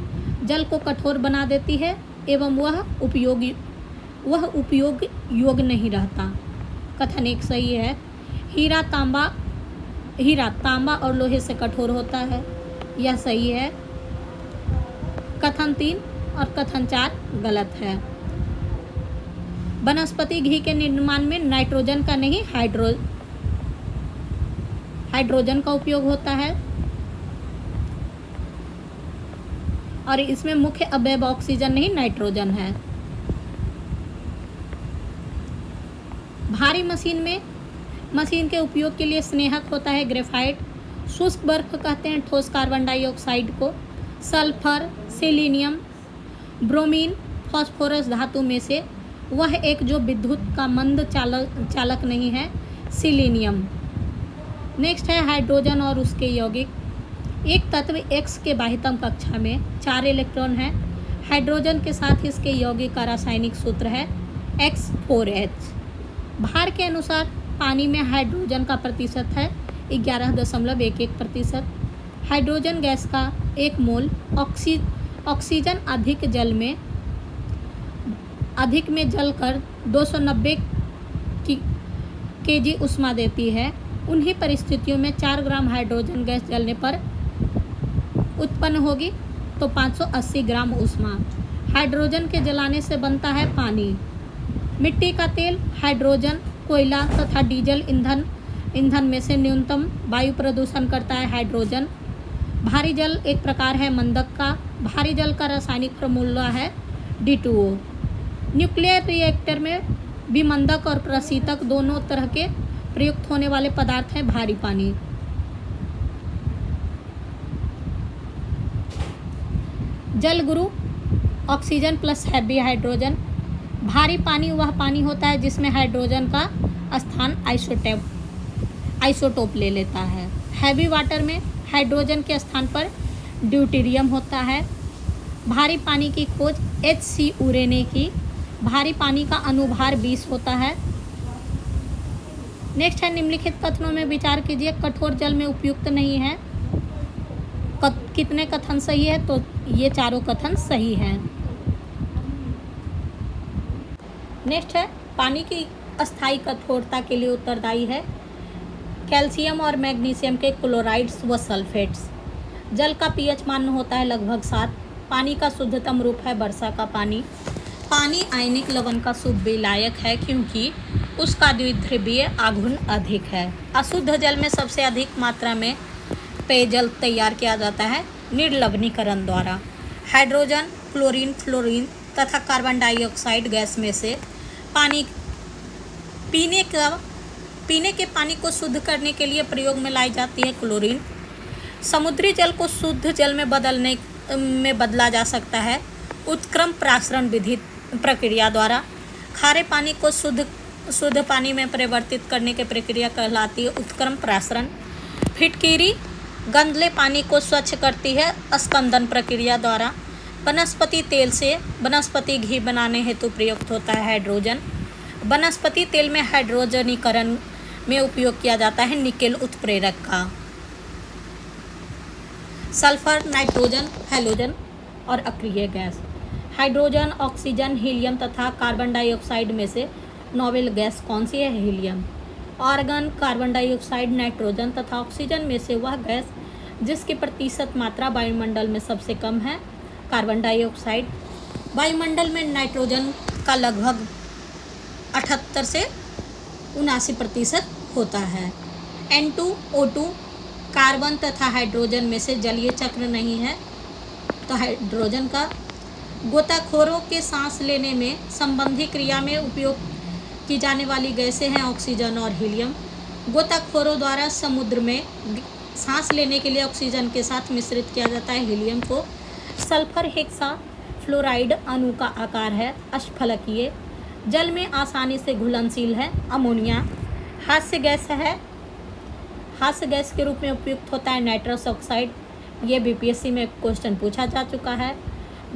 जल को कठोर बना देती है एवं वह उपयोग योग्य नहीं रहता। कथन 1 सही है। हीरा तांबा और लोहे से कठोर होता है, यह सही है। कथन 3 और कथन 4 गलत है। वनस्पति घी के निर्माण में नाइट्रोजन का नहीं हाइड्रोजन का उपयोग होता है और इसमें मुख्य अवयव ऑक्सीजन नहीं नाइट्रोजन है। भारी मशीन के उपयोग के लिए स्नेहक होता है ग्रेफाइट। शुष्क बर्फ कहते हैं ठोस कार्बन डाइऑक्साइड को। सल्फर, सेलेनियम, ब्रोमीन, फास्फोरस धातु में से वह एक जो विद्युत का मंद चालक नहीं है सिलीनियम। नेक्स्ट है हाइड्रोजन और उसके यौगिक। एक तत्व X के बाह्यतम कक्षा में 4 इलेक्ट्रॉन है। हाइड्रोजन के साथ इसके यौगिक का रासायनिक सूत्र है X4H। भार के अनुसार पानी में हाइड्रोजन का प्रतिशत है 11.11%। हाइड्रोजन गैस का 1 मोल ऑक्सीजन अधिक में जलकर 290 केजी ऊष्मा देती है। उन्हीं परिस्थितियों में 4 ग्राम हाइड्रोजन गैस जलने पर उत्पन्न होगी तो 580 ग्राम ऊष्मा। हाइड्रोजन के जलाने से बनता है पानी। मिट्टी का तेल, हाइड्रोजन, कोयला तथा डीजल ईंधन में से न्यूनतम वायु प्रदूषण करता है हाइड्रोजन। भारी जल एक प्रकार है मंदक का। भारी जल का रासायनिक फॉर्मूला है D2O। न्यूक्लियर रिएक्टर में भी मंदक और प्रशीतक दोनों तरह के प्रयुक्त होने वाले पदार्थ हैं भारी पानी। जल गुरु ऑक्सीजन प्लस हैवी हाइड्रोजन। भारी पानी वह पानी होता है जिसमें हाइड्रोजन का स्थान आइसोटोप ले लेता है। हैवी वाटर में हाइड्रोजन के स्थान पर ड्यूटेरियम होता है। भारी पानी की खोज HC उरे ने की। भारी पानी का अनुभार 20 होता है। नेक्स्ट है निम्नलिखित कथनों में विचार कीजिए। कठोर जल में उपयुक्त नहीं है। कितने कथन सही है? तो ये चारों कथन सही हैं। नेक्स्ट है पानी की अस्थायी कठोरता के लिए उत्तरदायी है कैल्शियम और मैग्नीशियम के क्लोराइड्स व सल्फेट्स। जल का pH मान होता है लगभग 7। पानी का शुद्धतम रूप है वर्षा का पानी। पानी आयनिक लवण का शुभ विलायक है क्योंकि उसका द्विध्रुवीय आघूर्ण अधिक है। अशुद्ध जल में सबसे अधिक मात्रा में पेयजल तैयार किया जाता है निर्लवणीकरण द्वारा। हाइड्रोजन, क्लोरीन, फ्लोरीन तथा कार्बन डाइऑक्साइड गैस में से पानी पीने के पानी को शुद्ध करने के लिए प्रयोग में लाई जाती है क्लोरीन। समुद्री जल को शुद्ध जल में बदला जा सकता है उत्क्रम प्रासरण विधि प्रक्रिया द्वारा। खारे पानी को शुद्ध पानी में परिवर्तित करने की प्रक्रिया कहलाती है उत्क्रम प्रासरण। फिटकीरी गंदले पानी को स्वच्छ करती है स्पंदन प्रक्रिया द्वारा। वनस्पति तेल से वनस्पति घी बनाने हेतु प्रयुक्त होता है हाइड्रोजन। वनस्पति तेल में हाइड्रोजनीकरण में उपयोग किया जाता है निकेल उत्प्रेरक का। सल्फर, नाइट्रोजन, हैलोजन और अक्रिय गैस। हाइड्रोजन, ऑक्सीजन, हीलियम तथा कार्बन डाइऑक्साइड में से नोबेल गैस कौन सी है? Helium. Argon, carbon dioxide, nitrogen तथा ऑक्सीजन में से वह गैस जिसकी प्रतिशत मात्रा वायुमंडल में सबसे कम है कार्बन डाइऑक्साइड। वायुमंडल में नाइट्रोजन का लगभग 78 से 79% होता है। N2O2 कार्बन तथा हाइड्रोजन में से जलीय चक्र नहीं है तो हाइड्रोजन का। गोताखोरों के सांस लेने में संबंधी क्रिया में उपयोग की जाने वाली गैसें हैं ऑक्सीजन और हीलियम। गोताखोरों द्वारा समुद्र में सांस लेने के लिए ऑक्सीजन के साथ मिश्रित किया जाता है हीलियम को। सल्फर हेक्सा फ्लोराइड अणु का आकार है अष्टफलकीय। जल में आसानी से घुलनशील है अमोनिया। हास्य गैस के रूप में उपयुक्त होता है नाइट्रस ऑक्साइड। ये BPSC में क्वेश्चन पूछा जा चुका है।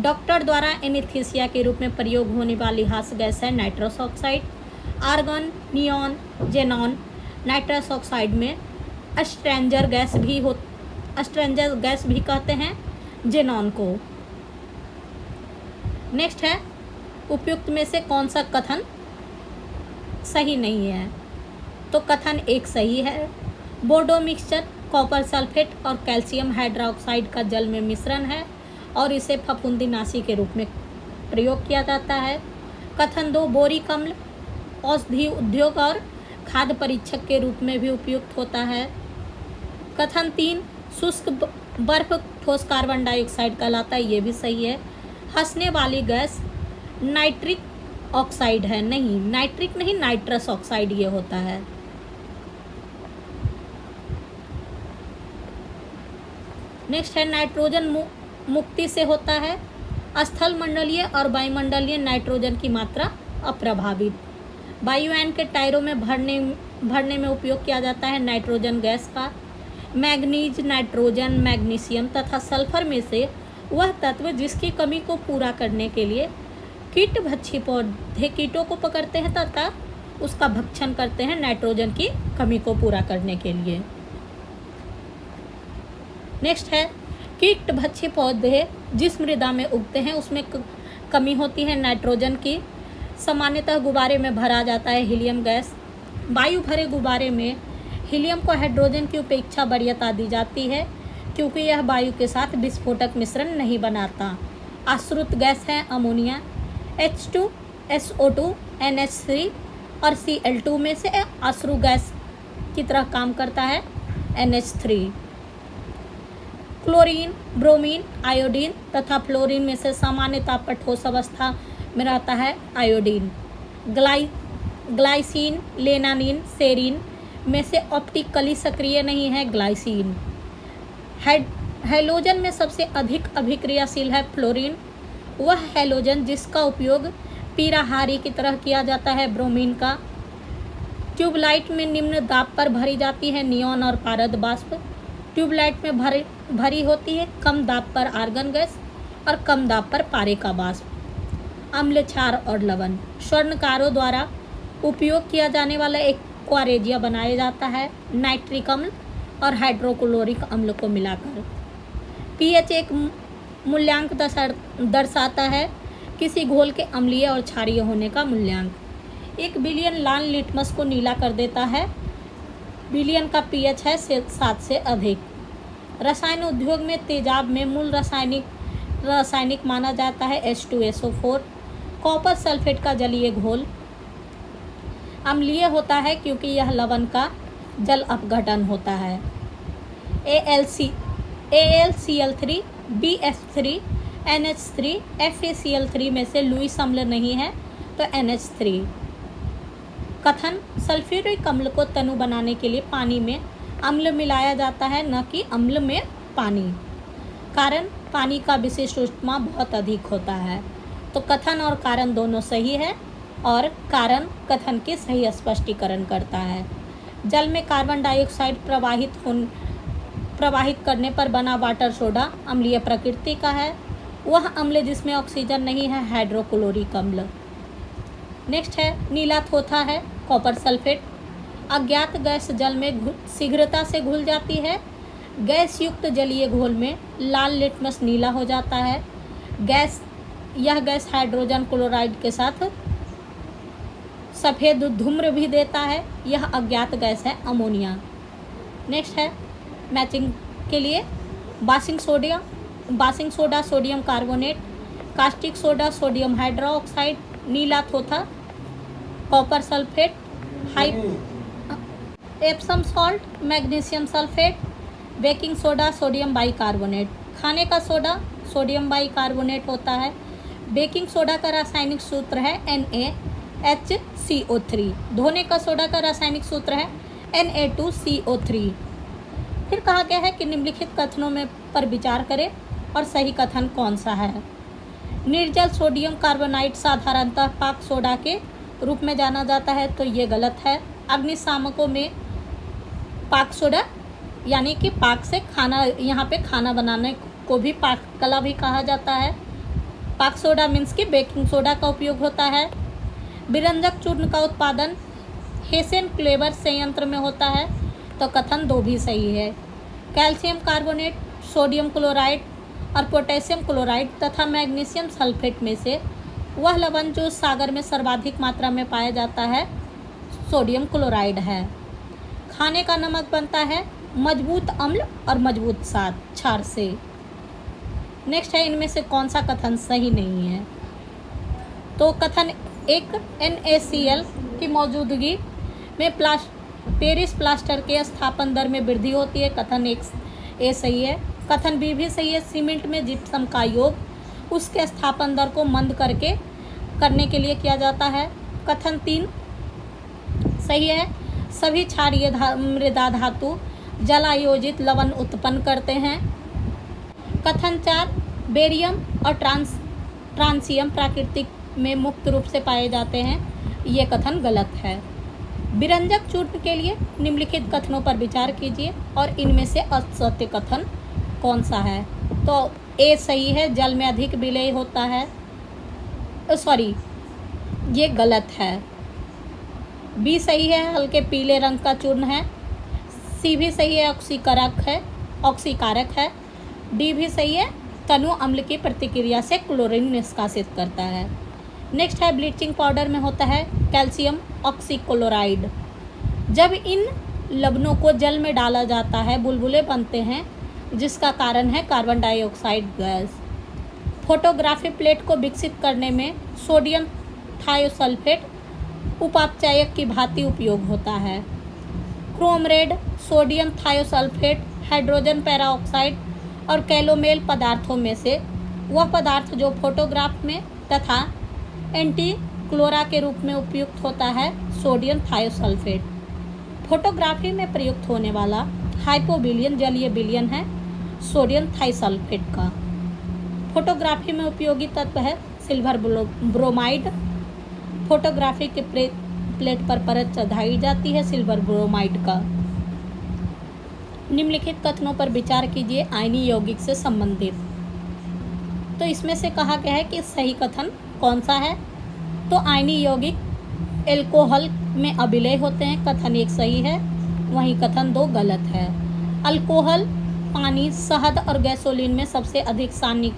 डॉक्टर द्वारा एनेस्थीसिया के रूप में प्रयोग होने वाली हास्य गैस है nitrous oxide. Argon, neon, xenon. Nitrous oxide में स्ट्रेंजर गैस भी कहते हैं जेनॉन को। नेक्स्ट है उपयुक्त में से कौन सा कथन सही नहीं है? तो कथन 1 सही है। बोर्डो मिक्सचर कॉपर सल्फेट और कैल्शियम हाइड्रोक्साइड का जल में मिश्रण है और इसे फफूंदीनाशी के रूप में प्रयोग किया जाता है। कथन 2 बोरिक अम्ल औषधि उद्योग और खाद्य परीक्षक के रूप में भी उपयुक्त होता है। कथन 3 शुष्क बर्फ ठोस कार्बन डाइऑक्साइड कहलाता है, ये भी सही है। हंसने वाली गैस नाइट्रिक ऑक्साइड है, नहीं नाइट्रिक नहीं नाइट्रस ऑक्साइड ये होता है। नेक्स्ट है नाइट्रोजन मुक्ति से होता है स्थल मंडलीय और वायुमंडलीय नाइट्रोजन की मात्रा अप्रभावित। वायुयान के टायरों में भरने में उपयोग किया जाता है नाइट्रोजन गैस का। मैग्नीज, नाइट्रोजन, मैग्नीशियम तथा सल्फर में से वह तत्व जिसकी कमी को पूरा करने के लिए कीटभक्षी पौधे कीटों को पकड़ते हैं तथा उसका भक्षण करते हैं नाइट्रोजन की कमी को पूरा करने के लिए। नेक्स्ट है कीटभक्षी पौधे जिस मृदा में उगते हैं उसमें कमी होती है नाइट्रोजन की। सामान्यतः गुब्बारे में भरा जाता है हीलियम गैस। वायु भरे गुब्बारे में हीलियम को हाइड्रोजन की उपेक्षा वरीयता दी जाती है क्योंकि यह वायु के साथ विस्फोटक मिश्रण नहीं बनाता। आश्रित गैस है अमोनिया। H2, SO2, NH3 और Cl2 में से आश्रु गैस की तरह काम करता है NH3। क्लोरीन, ब्रोमीन, आयोडीन तथा फ्लोरीन में से सामान्य ताप पर ठोस अवस्था में रहता है आयोडीन। ग्लाइसिन, लेनानिन, सेरीन में से ऑप्टिकली सक्रिय नहीं है ग्लाइसिन। हैलोजन में सबसे अधिक अभिक्रियाशील है फ्लोरीन। वह हैलोजन जिसका उपयोग पीराहारी की तरह किया जाता है ब्रोमीन का। ट्यूबलाइट में निम्न दाब पर भरी जाती है नियॉन और पारद वाष्प। ट्यूबलाइट में भरी होती है कम दाब पर आर्गन गैस और कम दाब पर पारे का वाष्प। अम्ल, क्षार और लवण। स्वर्णकारों द्वारा उपयोग किया जाने वाला एक क्वारेजिया बनाया जाता है नाइट्रिक अम्ल और हाइड्रोक्लोरिक अम्ल को मिलाकर। पीएच एक मूल्यांक दर्शाता है किसी घोल के अम्लीय और क्षारीय होने का मूल्यांक। 1 बिलियन लाल लिटमस को नीला कर देता है। बिलियन का पीएच है 7 से अधिक। रसायन उद्योग में तेजाब में मूल रासायनिक माना जाता है H2SO4। कॉपर सल्फेट का जलीय घोल अम्लीय होता है क्योंकि यह लवण का जल अपघटन होता है। AlCl3, BF3, NH3, FeCl3 में से लुईस अम्ल नहीं है तो NH3। कथन, सल्फ्यूरिक अम्ल को तनु बनाने के लिए पानी में अम्ल मिलाया जाता है न कि अम्ल में पानी। कारण, पानी का विशिष्ट ऊष्मा बहुत अधिक होता है। तो कथन और कारण दोनों सही है और कारण कथन के सही स्पष्टीकरण करता है। जल में कार्बन डाइऑक्साइड प्रवाहित करने पर बना वाटर सोडा अम्लीय प्रकृति का है। वह अम्ल जिसमें ऑक्सीजन नहीं है हाइड्रोक्लोरिक अम्ल। नेक्स्ट है नीला थोथा है कॉपर सल्फेट। अज्ञात गैस जल में शीघ्रता से घुल जाती है। गैस युक्त जलीय घोल में लाल लिटमस नीला हो जाता है। यह गैस हाइड्रोजन क्लोराइड के साथ सफ़ेद धूम्र भी देता है। यह अज्ञात गैस है अमोनिया। नेक्स्ट है मैचिंग के लिए washing soda sodium carbonate, caustic soda sodium hydroxide, नीला थोथा copper sulphate, Epsom salt magnesium sulphate, baking soda sodium bicarbonate. खाने का सोडा सोडियम बाइकार्बोनेट होता है। बेकिंग सोडा का रासायनिक सूत्र है NaHCO3। धोने का सोडा का रासायनिक सूत्र है Na2CO3। फिर कहा गया है कि निम्नलिखित कथनों में पर विचार करें और सही कथन कौन सा है। निर्जल सोडियम कार्बोनाइड साधारणतः पाक सोडा के रूप में जाना जाता है तो ये गलत है। अग्निशामकों में पाक सोडा यानी कि पाक से खाना, यहाँ पे खाना बनाने को भी पाक कला भी कहा जाता है। पाक सोडा मीन्स कि बेकिंग सोडा का उपयोग होता है। विरंजक चूर्ण का उत्पादन हेसेन क्लेवर संयंत्र में होता है तो कथन 2 भी सही है। कैल्शियम कार्बोनेट, सोडियम क्लोराइड और पोटेशियम क्लोराइड तथा मैग्नीशियम सल्फेट में से वह लवण जो सागर में सर्वाधिक मात्रा में पाया जाता है सोडियम क्लोराइड है। खाने का नमक बनता है मजबूत अम्ल और मजबूत क्षार से। नेक्स्ट है इनमें से कौन सा कथन सही नहीं है। तो कथन 1, NaCl की मौजूदगी में पेरिस प्लास्टर के स्थापन दर में वृद्धि होती है। कथन 1 ए सही है। कथन बी भी सही है। सीमेंट में जिप्सम का योग उसके स्थापन दर को मंद करने के लिए किया जाता है। कथन 3 सही है। सभी क्षारीय मृदा धातु जलायोजित लवण उत्पन्न करते हैं। कथन 4 बेरियम और ट्रांसियम प्राकृतिक में मुक्त रूप से पाए जाते हैं। ये कथन गलत है। विरंजक चूर्ण के लिए निम्नलिखित कथनों पर विचार कीजिए और इनमें से असत्य कथन कौन सा है। तो ए सही है, जल में अधिक विलय होता है। ये गलत है। बी सही है, हल्के पीले रंग का चूर्ण है। सी भी सही है, ऑक्सीकारक है। डी भी सही है, तनु अम्ल की प्रतिक्रिया से क्लोरीन निष्कासित करता है। नेक्स्ट है ब्लीचिंग पाउडर में होता है कैल्शियम ऑक्सीक्लोराइड। जब इन लवणों को जल में डाला जाता है बुलबुले बनते हैं जिसका कारण है carbon dioxide gas. Photography plate को विकसित करने में सोडियम थायोसल्फेट उपापचयक की भांति उपयोग होता है। Chrome red, sodium thiosulphate, hydrogen peroxide और कैलोमेल पदार्थों में से वह पदार्थ जो फोटोग्राफ में तथा एंटी क्लोरा के रूप में उपयुक्त होता है सोडियम थायोसल्फेट। फोटोग्राफी में प्रयुक्त होने वाला हाइपोविलियन जलीय विलयन है सोडियम थाइसल्फेट का। फोटोग्राफी में उपयोगी तत्व है सिल्वर ब्रोमाइड। फोटोग्राफी के प्लेट पर परत चढ़ाई जाती है सिल्वर ब्रोमाइड का। निम्नलिखित कथनों पर विचार कीजिए आयनीय यौगिक से संबंधित। तो इसमें से कहा गया है कि सही कथन कौन सा है। तो आयनीय यौगिक एल्कोहल में अभिलय होते हैं, कथन 1 सही है, वहीं कथन 2 गलत है। अल्कोहल, पानी, शहद और गैसोलीन में सबसे अधिक सान्य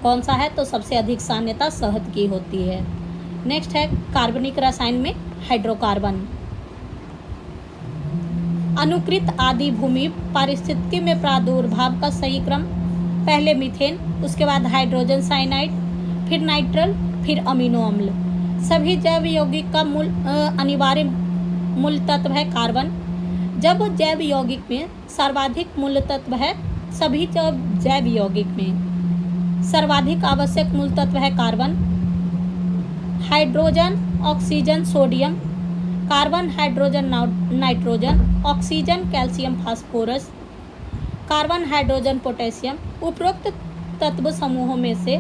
कौन सा है। तो सबसे अधिक सान्यता शहद की होती है। नेक्स्ट है कार्बनिक रसायन में हाइड्रोकार्बन। अनुकृत आदि भूमि पारिस्थितिकी में प्रादुर्भाव का सही क्रम, पहले मीथेन, उसके बाद हाइड्रोजन साइनाइड, फिर नाइट्रल, फिर अमीनो अम्ल। सभी जैव यौगिक का मूल अनिवार्य मूल तत्व है कार्बन। जब जैव यौगिक में सर्वाधिक मूल तत्व है, सभी जैव यौगिक में सर्वाधिक आवश्यक मूल तत्व है carbon. Hydrogen, oxygen, sodium, carbon, hydrogen, nitrogen, oxygen, calcium, phosphorus, carbon, hydrogen, potassium. उपरोक्त तत्व समूहों में से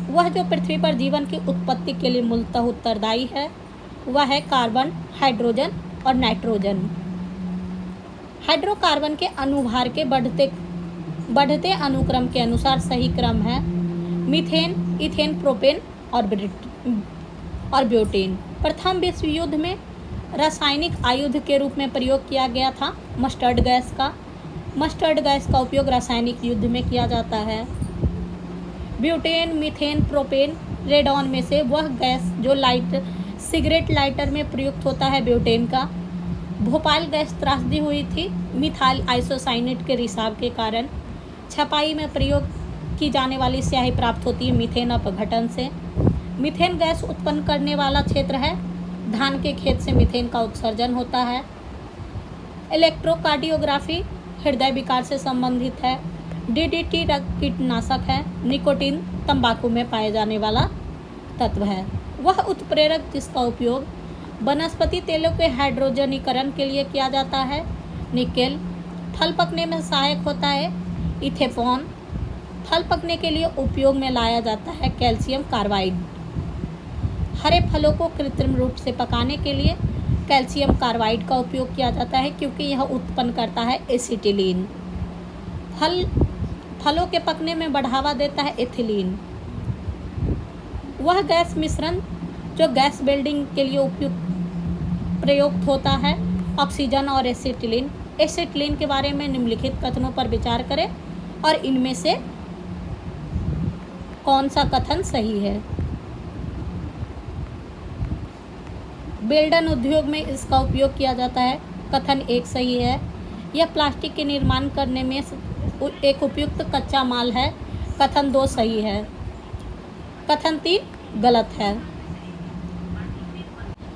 वह जो पृथ्वी पर जीवन की उत्पत्ति के लिए मूलतः उत्तरदायी है वह है कार्बन, हाइड्रोजन और नाइट्रोजन। हाइड्रोकार्बन के अनुभार के बढ़ते अनुक्रम के अनुसार सही क्रम है मीथेन, इथेन, प्रोपेन और ब्यूटेन। प्रथम विश्व युद्ध में रासायनिक आयुध के रूप में प्रयोग किया गया था मस्टर्ड गैस का। मस्टर्ड गैस का उपयोग रासायनिक युद्ध में किया जाता है। ब्यूटेन, मीथेन, प्रोपेन, रेडॉन में से वह गैस जो सिगरेट लाइटर में प्रयुक्त होता है ब्यूटेन का। भोपाल गैस त्रासदी हुई थी मिथाइल आइसोसाइनेट के रिसाव के कारण। छपाई में प्रयोग की जाने वाली स्याही प्राप्त होती है मीथेन अपघटन से। मीथेन गैस उत्पन्न करने वाला क्षेत्र है धान के खेत से मीथेन का उत्सर्जन होता है। इलेक्ट्रोकार्डियोग्राफी हृदय विकार से संबंधित है। डीडीटी कीटनाशक है। निकोटीन तंबाकू में पाए जाने वाला तत्व है। वह उत्प्रेरक जिसका उपयोग वनस्पति तेलों के हाइड्रोजनीकरण के लिए किया जाता है। निकेल। फल पकने में सहायक होता है इथेफॉन। फल पकने के लिए उपयोग में लाया जाता है कैल्शियम कार्बाइड। हरे फलों को कृत्रिम रूप से पकाने के लिए कैल्शियम कार्बाइड का उपयोग किया जाता है क्योंकि यह उत्पन्न करता है एसिटिलीन। फलों के पकने में बढ़ावा देता है एथिलीन। वह गैस मिश्रण जो गैस बिल्डिंग के लिए प्रयुक्त होता है ऑक्सीजन और एसिटिलीन। एसिटिलीन के बारे में निम्नलिखित कथनों पर विचार करें और इनमें से कौन सा कथन सही है। बेल्डन उद्योग में इसका उपयोग किया जाता है, कथन 1 सही है। यह प्लास्टिक के निर्माण करने में एक उपयुक्त कच्चा माल है, कथन 2 सही है। कथन 3 गलत है।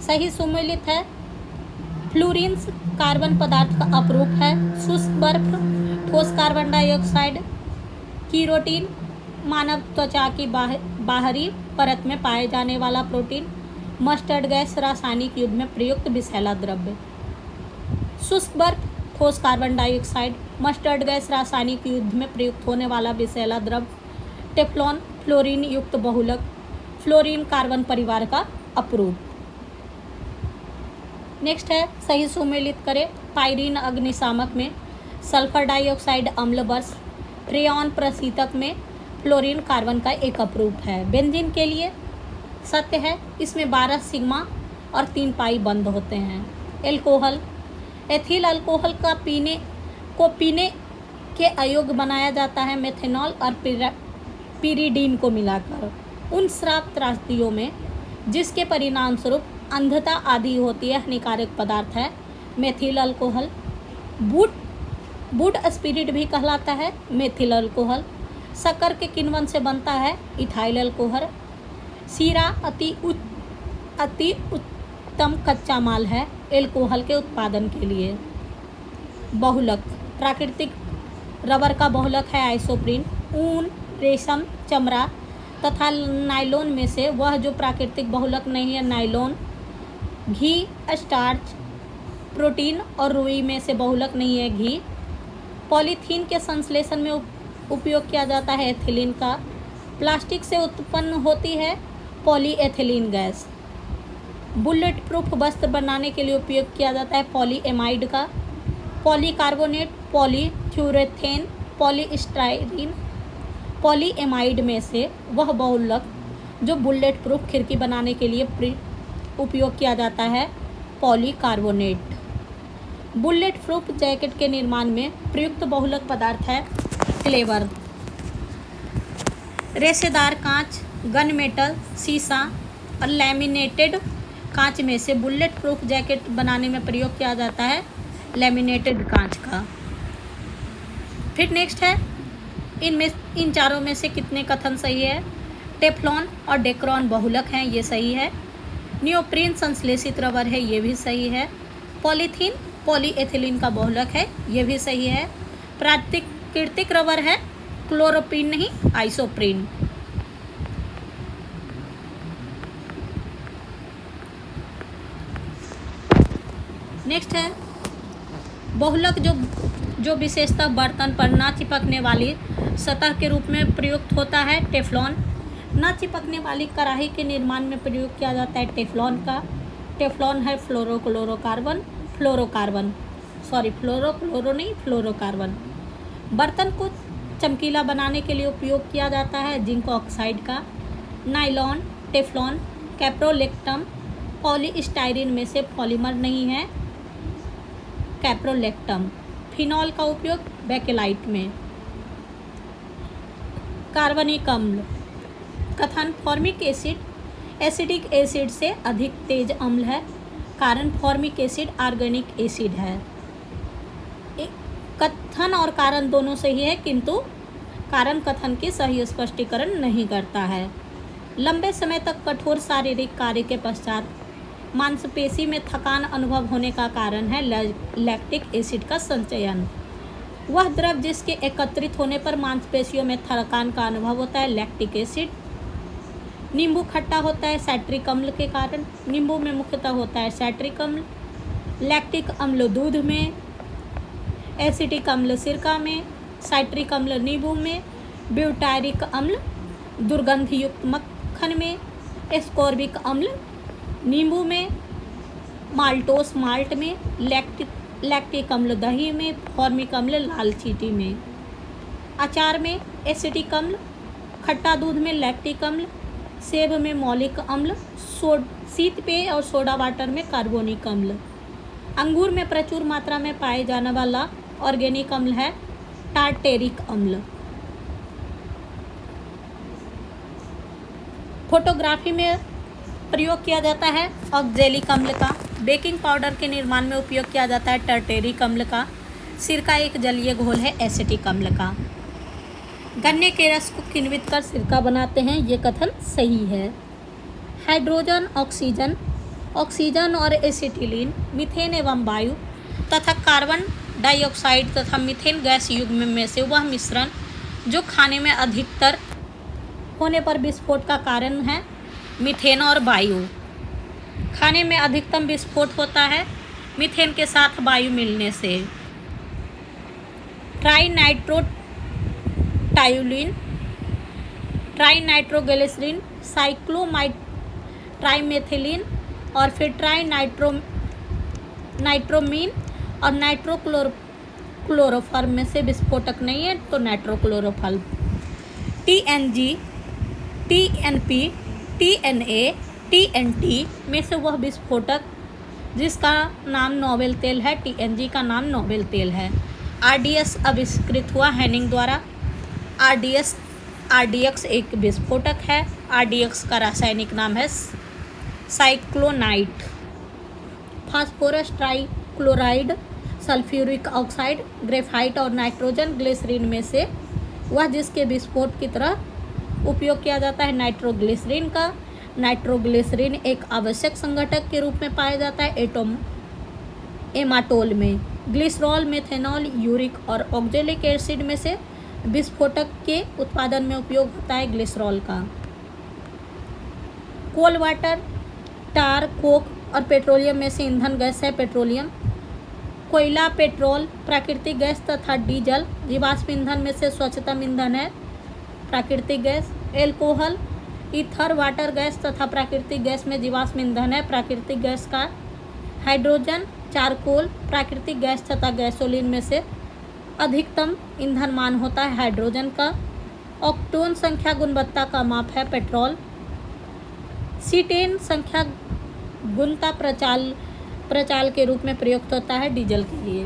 सही सुमेलित है। फ्लोरीन्स कार्बन पदार्थ का अपरूप है। शुष्क बर्फ, ठोस कार्बन डाइऑक्साइड, कीरोटीन, मानव त्वचा की बाहरी परत में पाए जाने वाला प्रोटीन। मस्टर्ड गैस रासायनिक युद्ध में प्रयुक्त विषैला द्रव्य। शुष्क बर्फ, ठोस कार्बन डाइऑक्साइड, मस्टर्ड गैस रासायनिक युद्ध में प्रयुक्त होने वाला विषैला द्रव्य। टेफ्लॉन, फ्लोरीन युक्त बहुलक, फ्लोरीन कार्बन परिवार का अपरूप। नेक्स्ट है सही सुमेलित करें। पायरीन अग्निशामक में सल्फर डाइऑक्साइड अम्ल वर्ष। फ्रेऑन प्रशीतक में फ्लोरीन कार्बन का एक अपरूप है। बेंजीन के लिए सत्य है, इसमें 12 सिग्मा और 3 पाई बंद होते हैं। एल्कोहल, एथिल अल्कोहल का पीने के अयोग्य बनाया जाता है मेथेनॉल और पिरीडीन को मिलाकर उन श्राप त्रासदियों में जिसके परिणाम स्वरूप अंधता आदि होती है हानिकारक पदार्थ है मेथिल अल्कोहल। वुड स्पिरिट भी कहलाता है मेथिल अल्कोहल। शक्कर के किण्वन से बनता है इथाइल अल्कोहल। शीरा अति उत्तम कच्चा माल है एल्कोहल के उत्पादन के लिए। बहुलक, प्राकृतिक रबर का बहुलक है आइसोप्रीन। ऊन, रेशम, चमड़ा तथा नायलॉन में से वह जो प्राकृतिक बहुलक नहीं है नायलॉन। घी, स्टार्च, प्रोटीन और रुई में से बहुलक नहीं है घी। पॉलीथीन के संश्लेषण में उपयोग किया जाता है एथिलीन का। प्लास्टिक से उत्पन्न होती है पॉलीएथिलीन गैस। बुलेट प्रूफ वस्त्र बनाने के लिए उपयोग किया जाता है पॉलीएमाइड का, पॉलीकार्बोनेट, पॉलीफ्यूरेथेन, पॉलीस्टाइरीन। पॉलीएमाइड में से वह बहुलक जो बुलेट प्रूफ खिड़की बनाने के लिए उपयोग किया जाता है पॉलीकार्बोनेट। बुलेट प्रूफ जैकेट के निर्माण में प्रयुक्त बहुलक पदार्थ है क्लेवर, रेशेदार कांच, गन मेटल, शीशा और लैमिनेटेड कांच में से बुलेट प्रूफ जैकेट बनाने में प्रयोग किया जाता है लैमिनेटेड कांच का। फिर नेक्स्ट है इन चारों में से कितने कथन सही है। टेफ्लॉन और डेक्रॉन बहुलक हैं, ये सही है। नियोप्रीन संश्लेषित रबर है, ये भी सही है। पॉलीथीन पॉलीएथिलीन का बहुलक है, ये भी सही है। प्राकृतिक रबर है, क्लोरोप्रीन नहीं, आइसोप्रीन। नेक्स्ट है बहुलक जो विशेषतः बर्तन पर ना चिपकने वाली सतह के रूप में प्रयुक्त होता है टेफ्लॉन। ना चिपकने वाली कढ़ाई के निर्माण में प्रयोग किया जाता है टेफ्लॉन का। टेफ्लॉन है फ्लोरोकार्बन। बर्तन को चमकीला बनाने के लिए उपयोग किया जाता है जिंक ऑक्साइड का। Nylon, Teflon, caprolactam. पॉलीस्टाइरीन में से पॉलीमर नहीं है, कैप्रोलेक्टम। फिनॉल का उपयोग बेकेलाइट में। कार्बनिक अम्ल कथन फॉर्मिक एसिड एसिडिक एसिड से अधिक तेज अम्ल है, कारण फॉर्मिक एसिड ऑर्गेनिक एसिड है। कथन और कारण दोनों सही है, किंतु कारण कथन की सही स्पष्टीकरण नहीं करता है। लंबे समय तक कठोर शारीरिक कार्य के पश्चात मांसपेशी में थकान अनुभव होने का कारण है लैक्टिक एसिड का संचयन। वह द्रव जिसके एकत्रित होने पर मांसपेशियों में थकान का अनुभव होता है लैक्टिक एसिड। नींबू खट्टा होता है सैट्रिक अम्ल के कारण। नींबू में मुख्यतः होता है सैट्रिक अम्ल। लैक्टिक अम्ल दूध में, एसिटिक अम्ल सिरका में, साइट्रिक अम्ल नींबू में, ब्यूटारिक अम्ल दुर्गंधयुक्त मक्खन में, एस्कॉर्बिक अम्ल नींबू में, माल्टोस माल्ट में, लैक्टिक अम्ल दही में, फॉर्मिक अम्ल लाल चींटी में। अचार में एसिटिक अम्ल, खट्टा दूध में लैक्टिक अम्ल, सेब में मौलिक अम्ल, शीत पेय और सोडा वाटर में कार्बोनिक अम्ल। अंगूर में प्रचुर मात्रा में पाए जाने वाला ऑर्गेनिक अम्ल है टार्टेरिक अम्ल। फोटोग्राफी में प्रयोग किया जाता है ऑक्जेलिक अम्ल का। बेकिंग पाउडर के निर्माण में उपयोग किया जाता है टार्टेरिक अम्ल का। सिरका एक जलीय घोल है एसिटिक अम्ल का। गन्ने के रस को किण्वित कर सिरका बनाते हैं, ये कथन सही है। हाइड्रोजन, ऑक्सीजन और एसिटिलीन, मीथेन एवं वायु तथा कार्बन डाइऑक्साइड तथा मीथेन गैस युग्म में से वह मिश्रण जो खाने में अधिकतर होने पर विस्फोट का कारण है मीथेन और वायु। खाने में अधिकतम विस्फोट होता है मीथेन के साथ वायु मिलने से। ट्राइनाइट्रोटायोलिन, ट्राइनाइट्रोग्लिसरीन, साइक्लोमाइड, ट्राइमेथिलीन और फिर नाइट्रोमीन और नाइट्रोक्लोरोफॉर्म में से विस्फोटक नहीं है तो नाइट्रोक्लोरोफॉर्म। टीएनजी, टीएनपी, टीएनए, टीएनटी में से वह विस्फोटक जिसका नाम नोबेल तेल है, टीएनजी का नाम नोबेल तेल है। आरडीएस आविष्कृत हुआ हैनिंग द्वारा। आरडीएक्स एक विस्फोटक है। आरडीएक्स का रासायनिक नाम है cyclonite. Phosphorus trichloride, sulphuric oxide, graphite और नाइट्रोजन ग्लिसरीन में से वह जिसके विस्फोट की तरह उपयोग किया जाता है नाइट्रोग्लिसरीन का। नाइट्रोग्लिसरीन एक आवश्यक संघटक के रूप में पाया जाता है एमाटोल में। ग्लिसरॉल, मेथेनॉल, यूरिक और ऑक्जेलिक एसिड में से विस्फोटक के उत्पादन में उपयोग होता है ग्लिसरॉल का। कोल, वाटर, टार, कोक और पेट्रोलियम में से ईंधन गैस है पेट्रोलियम। कोयला, पेट्रोल, प्राकृतिक गैस तथा डीजल जीवाश्म ईंधन में से स्वच्छतम ईंधन है प्राकृतिक gas. Alcohol, ether water gas तथा प्राकृतिक गैस में जीवाश्म ईंधन है। प्राकृतिक गैस का हाइड्रोजन, चारकोल, प्राकृतिक गैस तथा गैसोलीन में से अधिकतम ईंधन मान होता है हाइड्रोजन का। ऑक्टेन संख्या गुणवत्ता का माप है पेट्रोल। सीटेन संख्या गुणता प्रचाल के रूप में प्रयुक्त होता है डीजल के लिए।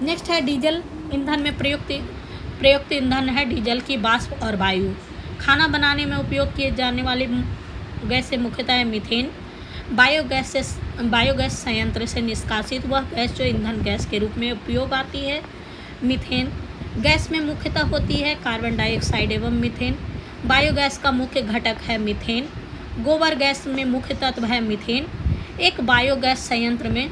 नेक्स्ट है डीजल ईंधन में प्रयुक्त ईंधन है डीजल की वाष्प और वायु। खाना बनाने में उपयोग किए जाने वाली गैस से मुख्यतः है मीथेन। बायोगैस संयंत्र से निष्कासित वह गैस जो ईंधन गैस के रूप में उपयोग आती है मीथेन। गैस में मुख्यतः होती है कार्बन डाइऑक्साइड एवं मीथेन। बायोगैस का मुख्य घटक है मीथेन। गोबर गैस में मुख्य तत्व है मीथेन। एक बायोगैस संयंत्र में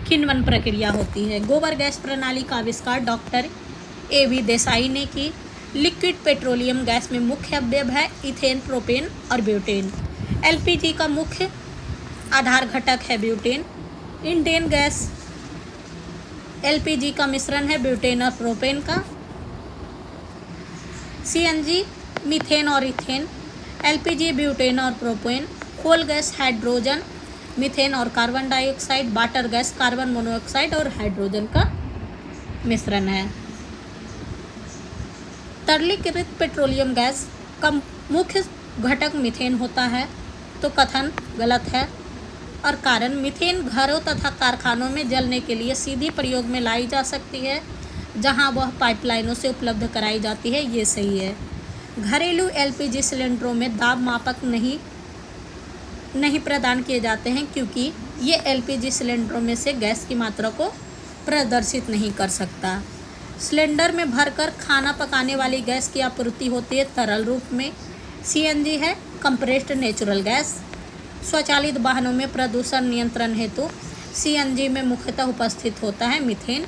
किण्वन प्रक्रिया होती है। गोबर गैस प्रणाली का आविष्कार डॉक्टर A.V. देसाई ने की। लिक्विड पेट्रोलियम गैस में मुख्य अवयव है इथेन, प्रोपेन और ब्यूटेन। LPG का मुख्य आधार घटक है ब्यूटेन। इंडेन गैस LPG का मिश्रण है ब्यूटेन और प्रोपेन का। CNG मीथेन और इथेन। LPG ब्यूटेन और propane. Coal gas hydrogen, methane और carbon dioxide. Water gas carbon monoxide और हाइड्रोजन का मिश्रण है। तरलीकृत पेट्रोलियम गैस का मुख्य घटक मीथेन होता है, तो कथन गलत है। और कारण मीथेन घरों तथा कारखानों में जलने के लिए सीधी प्रयोग में लाई जा सकती है, जहां वह पाइपलाइनों से उपलब्ध कराई जाती है, ये सही है। घरेलू LPG सिलेंडरों में दाब मापक नहीं प्रदान किए जाते हैं, क्योंकि ये LPG सिलेंडरों में से गैस की मात्रा को प्रदर्शित नहीं कर सकता। सिलेंडर में भरकर खाना पकाने वाली गैस की आपूर्ति होती है तरल रूप में। CNG है कंप्रेस्ड नेचुरल गैस। स्वचालित वाहनों में प्रदूषण नियंत्रण हेतु CNG में मुख्यतः उपस्थित होता है मीथेन।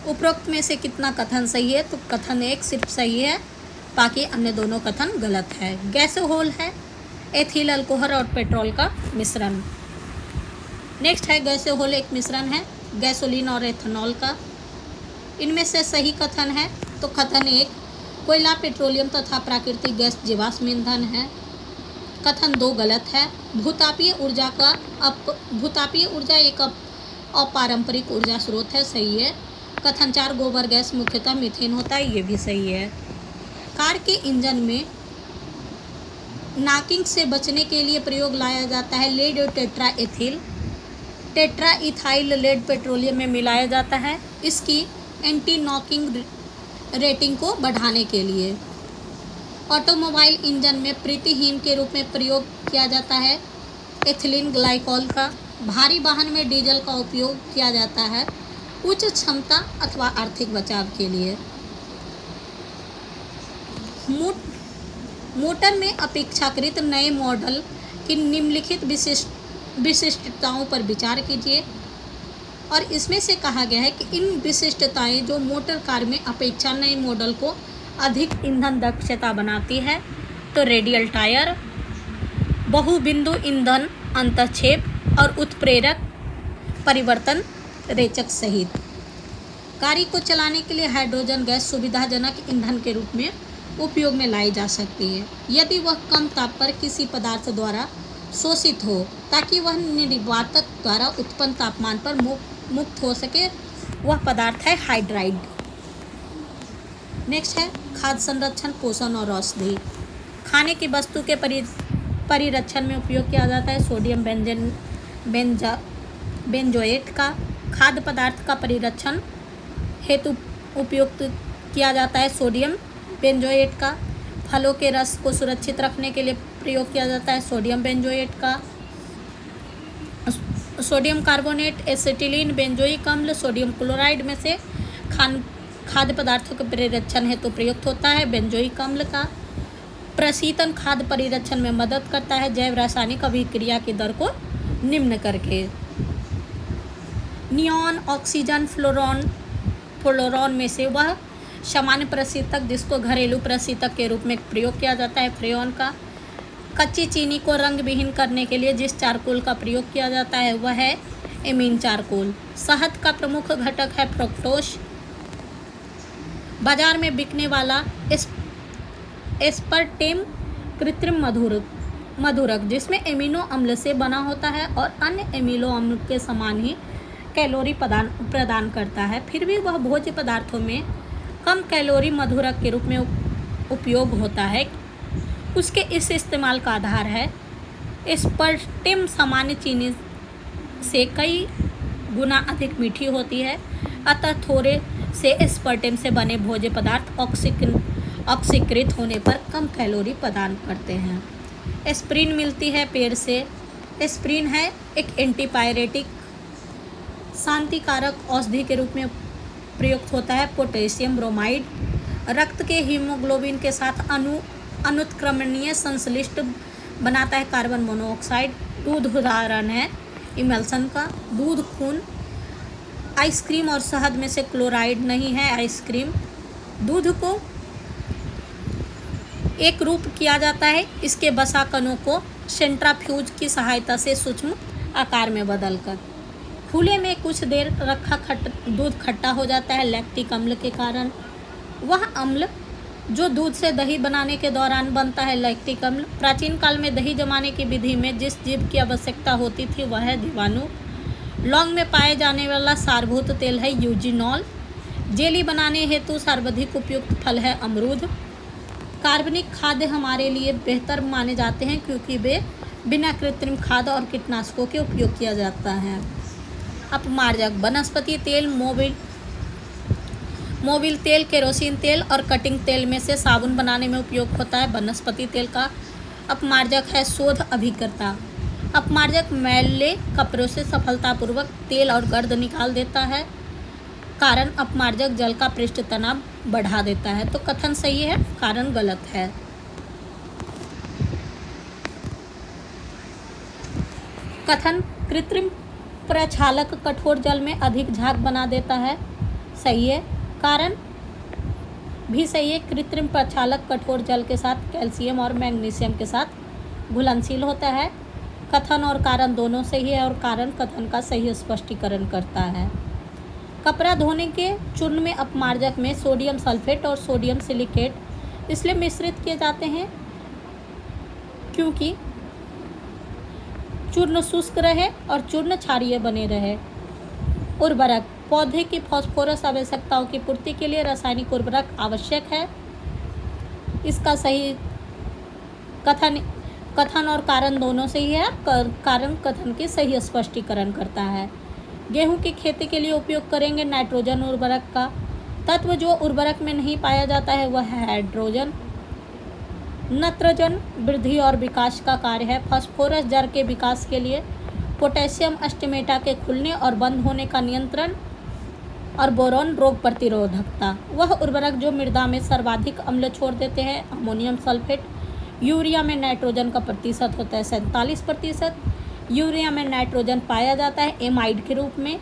उपरोक्त में से कितना कथन सही है? तो कथन 1 सिर्फ सही है, बाकी अन्य दोनों कथन गलत है। गैसोहोल है एथिल अल्कोहल और पेट्रोल का मिश्रण। नेक्स्ट है गैसोहोल एक मिश्रण है गैसोलीन और एथेनॉल का। इनमें से सही कथन है तो कथन 1 कोयला, पेट्रोलियम तथा प्राकृतिक गैस जीवाश्म ईंधन है। कथन 2 गलत है। भूतापीय ऊर्जा एक अपारंपरिक ऊर्जा स्रोत है, सही है। कथन 4 गोबर गैस मुख्यतः मीथेन होता है, ये भी सही है। कार के इंजन में नॉकिंग से बचने के लिए प्रयोग लाया जाता है लेड और टेट्रा इथाइल लेड पेट्रोलियम में मिलाया जाता है इसकी एंटी नॉकिंग रेटिंग को बढ़ाने के लिए। ऑटोमोबाइल इंजन में प्रतिहीन के रूप में प्रयोग किया जाता है एथिलीन ग्लाइकॉल का। भारी वाहन में डीजल का उपयोग किया जाता है उच्च क्षमता अथवा आर्थिक बचाव के लिए। मोटर में अपेक्षाकृत नए मॉडल की निम्नलिखित विशिष्टताओं पर विचार कीजिए। और इसमें से कहा गया है कि इन विशिष्टताएं जो मोटर कार में अपेक्षा नए मॉडल को अधिक ईंधन दक्षता बनाती है, तो रेडियल टायर, बहुबिंदु ईंधन अंतःक्षेप और उत्प्रेरक परिवर्तन रेचक सहित। गाड़ी को चलाने के लिए हाइड्रोजन गैस सुविधाजनक ईंधन के रूप में उपयोग में लाई जा सकती है यदि वह कम ताप पर किसी पदार्थ द्वारा शोषित हो, ताकि वह निर्वातक द्वारा उत्पन्न तापमान पर मुक्त हो सके। वह पदार्थ है हाइड्राइड। नेक्स्ट है खाद्य संरक्षण, पोषण और औषधि। खाने की वस्तु के परिरक्षण में उपयोग किया जाता है सोडियम बेंजोएट का। खाद्य पदार्थ का परिरक्षण हेतु उपयुक्त किया जाता है सोडियम बेंजोएट का। फलों के रस को सुरक्षित रखने के लिए प्रयोग किया जाता है सोडियम बेंजोएट का। सोडियम कार्बोनेट, एसिटिलीन, बेंजोइक अम्ल, सोडियम क्लोराइड में से खाद्य पदार्थों के परिरक्षण हेतु प्रयुक्त होता है बेंजोइक अम्ल का। प्रशीतन खाद्य परिरक्षण में मदद करता है जैव रासायनिक अभिक्रिया की दर को निम्न करके। नियॉन, ऑक्सीजन, फ्लोरोन में से वह सामान्य प्रशीतक जिसको घरेलू प्रशीतक के रूप में प्रयोग किया जाता है फ्रेऑन का। कच्ची चीनी को रंग विहीन करने के लिए जिस चारकोल का प्रयोग किया जाता है वह है एमीन चारकोल। शहद का प्रमुख घटक है फ्रुक्टोज। बाजार में बिकने वाला एस्पर्टेम कृत्रिम मधुरक जिसमें एमिनो अम्ल से बना होता है और अन्य एमिनो अम्ल के समान ही कैलोरी प्रदान करता है, फिर भी वह भोज्य पदार्थों में कम कैलोरी मधुरक के रूप में उपयोग होता है। उसके इस इस्तेमाल का आधार है एस्पर्टेम सामान्य चीनी से कई गुना अधिक मीठी होती है, अतः थोड़े से एस्पर्टेम से बने भोज्य पदार्थ ऑक्सीकृत होने पर कम कैलोरी प्रदान करते हैं। एस्प्रिन मिलती है पेड़ से। एस्प्रिन है एक एंटीपायरेटिक शांतिकारक औषधि के रूप में प्रयुक्त होता है। पोटेशियम ब्रोमाइड रक्त के हीमोग्लोबिन के साथ अनुत्क्रमणीय संश्लिष्ट बनाता है। कार्बन मोनोऑक्साइड दूध उदाहरण है इमल्सन का। दूध, खून, आइसक्रीम और शहद में से क्लोराइड नहीं है। आइसक्रीम दूध को एक रूप किया जाता है, इसके बसा कणों को सेंट्राफ्यूज की सहायता से सूक्ष्म आकार में बदलकर। खुले में कुछ देर रखा दूध खट्टा हो जाता है लैक्टिक अम्ल के कारण। वह अम्ल जो दूध से दही बनाने के दौरान बनता है लैक्टिक अम्ल। प्राचीन काल में दही जमाने की विधि में जिस जीव की आवश्यकता होती थी वह है जीवाणु। लौंग में पाए जाने वाला सारभूत तेल है यूजिनॉल। जेली बनाने हेतु सर्वाधिक उपयुक्त फल है अमरूद। कार्बनिक खाद्य हमारे लिए बेहतर माने जाते हैं क्योंकि वे बिना कृत्रिम खाद और कीटनाशकों के उपयोग किया जाता है। अपमार्जक वनस्पति तेल, मोबिल तेल, केरोसिन तेल और कटिंग तेल में से साबुन बनाने में उपयोग होता है। वनस्पति तेल का अपमार्जक है शोध अभिकर्ता। अपमार्जक मैले कपड़ों से सफलतापूर्वक तेल और गर्द निकाल देता है। कारण अपमार्जक जल का पृष्ठ तनाव बढ़ा देता है। तो कथन सही है, कारण गलत है। कथन कृत्रिम प्रक्षालक कठोर जल में अधिक झाग बना देता है, सही है। कारण भी सही है। कृत्रिम प्रक्षालक कठोर जल के साथ कैल्शियम और मैग्नीशियम के साथ घुलनशील होता है। कथन और कारण दोनों सही है और कारण कथन का सही स्पष्टीकरण करता है। कपड़ा धोने के चूर्ण में अपमार्जक में सोडियम सल्फेट और सोडियम सिलिकेट इसलिए मिश्रित किए जाते हैं क्योंकि चूर्ण शुष्क रहे और चूर्ण क्षारीय बने रहे। उर्वरक पौधे की फास्फोरस आवश्यकताओं की पूर्ति के लिए रासायनिक उर्वरक आवश्यक है। इसका सही कथन और कारण दोनों सही है। कारण कथन के सही स्पष्टीकरण करता है। गेहूं की खेती के लिए उपयोग करेंगे नाइट्रोजन उर्वरक का। तत्व जो उर्वरक में नहीं पाया जाता है वह है हाइड्रोजन। नत्रजन वृद्धि और विकास का कार्य है। फास्फोरस जड़ के विकास के लिए। पोटेशियम स्टिमेटा के खुलने और बंद होने का नियंत्रण और बोरॉन रोग प्रतिरोधकता। वह उर्वरक जो मृदा में सर्वाधिक अम्ल छोड़ देते हैं। Ammonium sulphate. यूरिया में नाइट्रोजन का प्रतिशत होता है 47%। यूरिया में नाइट्रोजन पाया जाता है एमाइड के रूप में।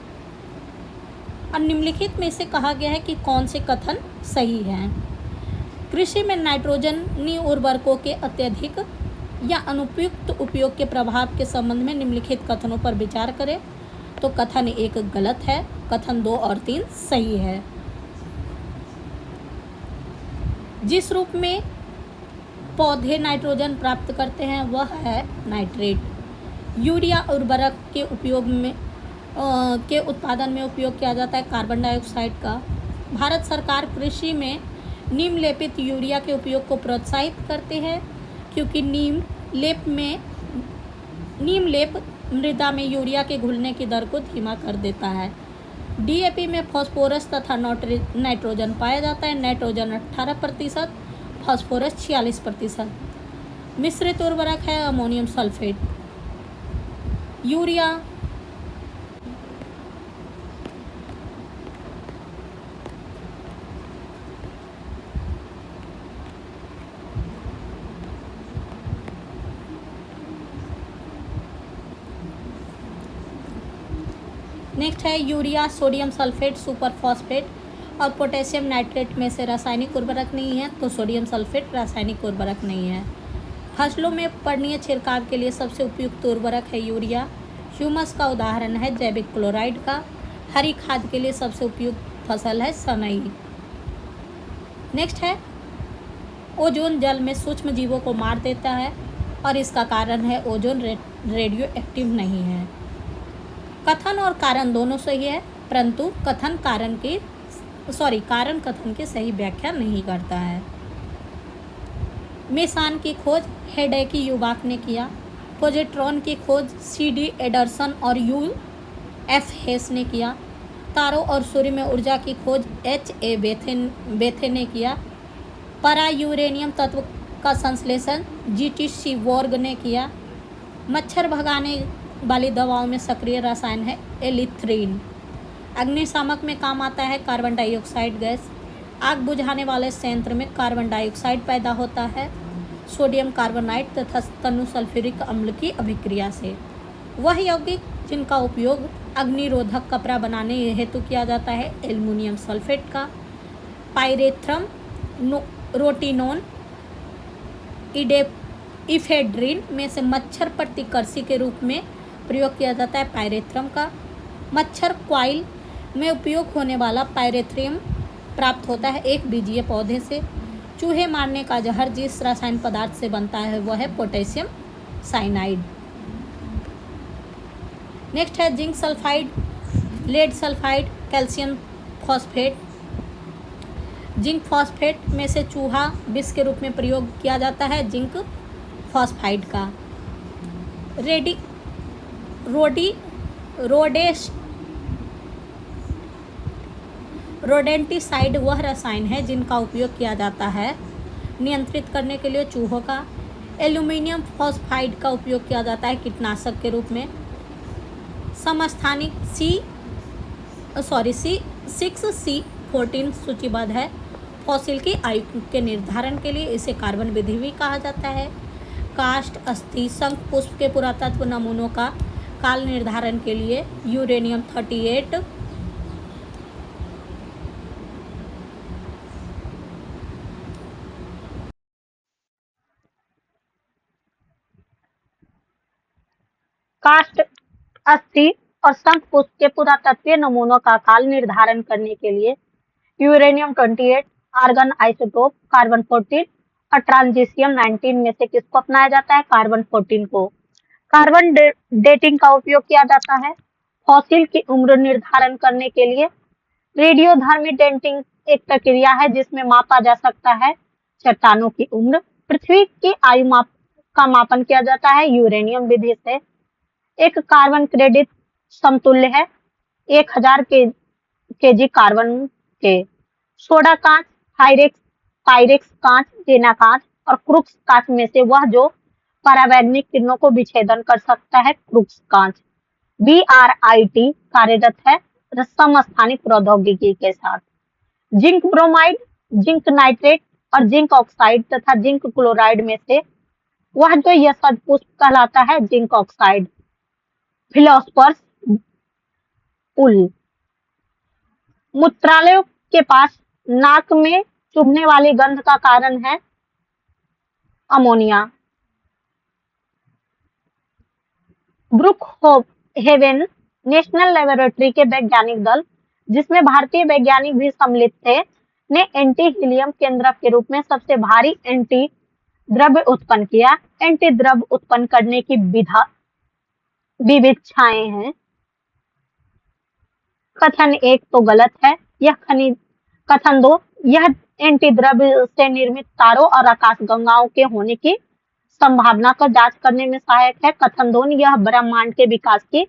और निम्नलिखित में से कहा गया है कि कौन से कथन सही हैं। कृषि में नाइट्रोजनी उर्वरकों के अत्यधिक या अनुपयुक्त उपयोग के प्रभाव के संबंध में निम्नलिखित कथनों पर विचार करें। तो कथन 1 गलत है, कथन 2 और 3 सही है। जिस रूप में पौधे नाइट्रोजन प्राप्त करते हैं वह है नाइट्रेट। यूरिया उर्वरक के उपयोग में के उत्पादन में उपयोग किया जाता है कार्बन डाइऑक्साइड का। भारत सरकार कृषि में नीम लेपित यूरिया के उपयोग को प्रोत्साहित करते हैं क्योंकि नीम लेप मृदा में यूरिया के घुलने की दर को धीमा कर देता है। डीएपी में फास्फोरस तथा नाइट्रोजन पाया जाता है। Nitrogen 18%, phosphorus 46%। मिश्रित उर्वरक है अमोनियम सल्फेट। यूरिया नेक्स्ट है urea sodium sulphate, super phosphate और पोटेशियम नाइट्रेट में से रासायनिक उर्वरक नहीं है, तो सोडियम सल्फेट रासायनिक उर्वरक नहीं है। फसलों में पर्णीय छिड़काव के लिए सबसे उपयुक्त उर्वरक है यूरिया। ह्यूमस का उदाहरण है जैविक क्लोराइड का। हरी खाद के लिए सबसे उपयुक्त फसल है सनई। नेक्स्ट है ओजोन जल में सूक्ष्म जीवों को मार देता है और इसका कारण है ओजोन रेडियो एक्टिव नहीं है। कथन और कारण दोनों सही है, परंतु कारण कथन की सही व्याख्या नहीं करता है। मेसान की खोज हेडेकी युबाक ने किया। पोजिट्रॉन की खोज CD एडरसन और UF हेस ने किया। तारों और सूर्य में ऊर्जा की खोज HA बेथे ने किया। परा यूरेनियम तत्व का संश्लेषण GT शिवोर्ग ने किया। मच्छर भगाने वाली दवाओं में सक्रिय रसायन है एलिथ्रीन। अग्निशामक में काम आता है कार्बन डाइऑक्साइड गैस। आग बुझाने वाले संयंत्र में कार्बन डाइऑक्साइड पैदा होता है सोडियम कार्बोनाइट तथा तनु सल्फ्यूरिक अम्ल की अभिक्रिया से। वह यौगिक जिनका उपयोग अग्निरोधक कपड़ा बनाने हेतु किया जाता है एल्युमिनियम सल्फेट का। पायरेथ्रम रोटिनोन इफेड्रिन में से मच्छर प्रतिकर्षी के रूप में प्रयोग किया जाता है पायरेथ्रम का। मच्छर क्वाइल में उपयोग होने वाला पायरेथ्रियम प्राप्त होता है एक बीजीय पौधे से। चूहे मारने का जहर जिस रासायनिक पदार्थ से बनता है वह है पोटेशियम साइनाइड। नेक्स्ट है zinc sulphide, lead sulphide, calcium phosphate. Zinc phosphate में से चूहा विष के रूप में प्रयोग किया जाता है जिंक फॉस्फाइड का। रोडेंटिसाइड वह रसायन है जिनका उपयोग किया जाता है नियंत्रित करने के लिए चूहों का। एल्यूमिनियम फॉस्फाइड का उपयोग किया जाता है कीटनाशक के रूप में। समस्थानिक C6C14 सूचीबद्ध है फॉसिल की आयु के निर्धारण के लिए। इसे कार्बन विधि भी कहा जाता है। काष्ठ, अस्थि, शंख पुष्प के पुरातत्व नमूनों का काल निर्धारण के लिए यूरेनियम 38 काष्ठ, अस्थि और शंख पुष्प के पुरातत्वीय नमूनों का काल निर्धारण करने के लिए यूरेनियम 28, आर्गन आइसोटोप कार्बन 14 और ट्रांजिशियम 19 में से किसको अपनाया जाता है? कार्बन 14 को। कार्बन डेटिंग का उपयोग किया जाता है फॉसिल की उम्र निर्धारण करने के लिए। रेडियोधर्मी डेटिंग एक प्रक्रिया है जिसमें मापा जा सकता है चट्टानों की उम्र। पृथ्वी की आयु का मापन किया जाता है यूरेनियम विधि से। एक कार्बन क्रेडिट समतुल्य है 1000 केजी कार्बन के। सोडा कांच, पायरेक्स कांच, जेना कांच और क्रुक्स कांच में से वह जो परावैंगनिक किरणों को विच्छेदन कर सकता है क्रुक्स कांच। BRIT कार्यरत है समस्थानिक प्रौद्योगिकी के साथ। जिंक ब्रोमाइड, जिंक नाइट्रेट और जिंक ऑक्साइड तथा जिंक क्लोराइड में से वह जो यह सदपुष्प कहलाता है जिंक ऑक्साइड। फिलोस्पर्स उल। मूत्रालयों के पास नाक में चुभने वाली गंध का कारण है अमोनिया। ब्रुकहेवेन नेशनल लेबोरेटरी के वैज्ञानिक दल, जिसमें भारतीय वैज्ञानिक भी सम्मिलित थे, ने एंटी हीलियम केंद्रक के रूप में सबसे भारी एंटी द्रव्य उत्पन्न किया। एंटी द्रव्य उत्पन्न करने की विविधताएं हैं। कथन 1 तो गलत है। कथन 2 यह एंटी द्रव्य से निर्मित तारों और आकाशगंगाओं के होने की संभावना को जांच करने में सहायक है। कथन 2 यह ब्रह्मांड के विकास की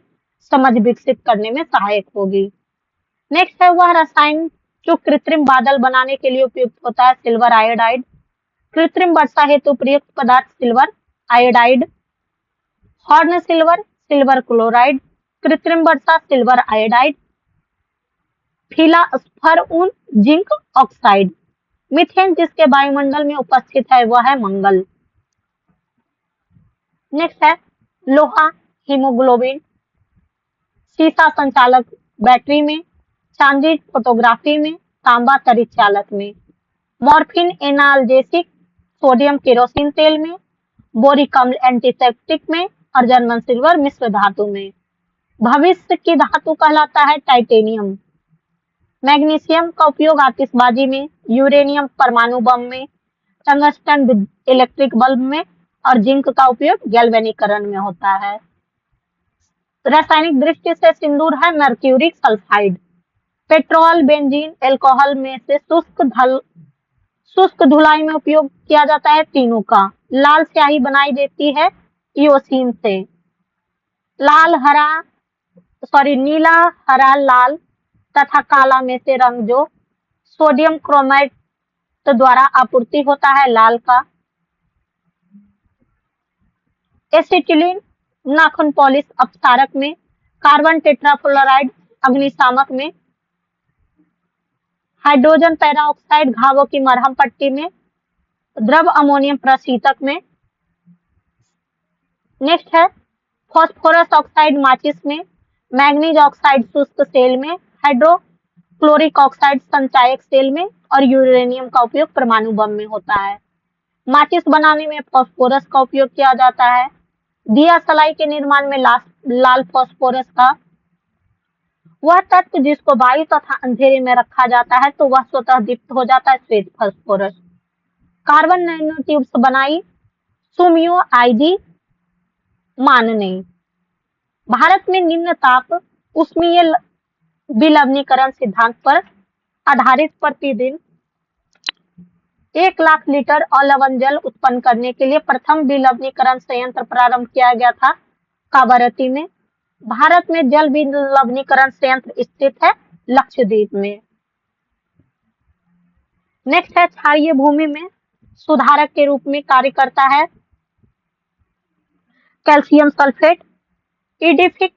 समझ विकसित करने में सहायक होगी। नेक्स्ट है वह रसायन जो कृत्रिम बादल बनाने के लिए उपयुक्त होता है सिल्वर आयोडाइड। कृत्रिम वर्षा हेतु प्रयुक्त पदार्थ silver iodide. Horn silver, silver chloride. कृत्रिम वर्षा सिल्वर आयोडाइड। फिलास्फर ऊन, जिंक ऑक्साइड। मीथेन जिसके वायुमंडल में उपस्थित है वह है मंगल। नेक्स्ट है लोहा हीमोग्लोबिन, सीसा संचालक बैटरी में, चांदी फोटोग्राफी में, तांबा परिचालक में। मॉर्फिन एनाल्जेसिक, सोडियम केरोसिन तेल में, बोरिक अम्ल एंटीसेप्टिक में और जर्मन सिल्वर मिश्र धातु में। भविष्य की धातु कहलाता है टाइटेनियम। मैग्नीशियम का उपयोग आतिशबाजी में, यूरेनियम परमाणु बम में, टंगस्टन इलेक्ट्रिक बल्ब में और जिंक का उपयोग गैल्वेनीकरण में होता है। रासायनिक दृष्टि से सिंदूर है mercuric sulphide. Petrol, benzene, alcohol में से शुष्क धुलाई में उपयोग किया जाता है तीनों का। लाल स्याही बनाई देती है इओसिन से। नीला, हरा, लाल तथा काला में से रंग जो सोडियम क्रोमेट द्वारा आपूर्ति होता है लाल का। एसिटिलीन नाखून पॉलिश अपसारक में, कार्बन टेट्राफ्लोराइड अग्निशामक में, हाइड्रोजन पेरोक्साइड घावों की मरहम पट्टी में, द्रव अमोनियम प्रशीतक में। नेक्स्ट है फास्फोरस ऑक्साइड माचिस में, मैग्नीज ऑक्साइड शुष्क सेल में, हाइड्रोक्लोरिक ऑक्साइड संचायक सेल में और यूरेनियम का उपयोग परमाणु बम में होता है। माचिस बनाने में फास्फोरस का उपयोग किया जाता है। दिया सलाई के निर्माण में लाल फास्फोरस का वह तत्व जिसको वायु तथा अंधेरे में रखा जाता है तो वह स्वतः दीप्त हो जाता है, श्वेत फास्फोरस। कार्बन नैनो ट्यूब्स बनाई सुमियो आईजी मान ने। भारत में निम्न ताप उष्मीय विलवणीकरण सिद्धांत पर आधारित प्रतिदिन 1 लाख लीटर अलवण जल उत्पन्न करने के लिए प्रथम विलवणीकरण संयंत्र प्रारंभ किया गया था कावारती में। भारत में जल विलवणीकरण संयंत्र स्थित है लक्षद्वीप में। नेक्स्ट है क्षारीय भूमि में सुधारक के रूप में कार्य करता है कैल्शियम सल्फेट। इडिफिक,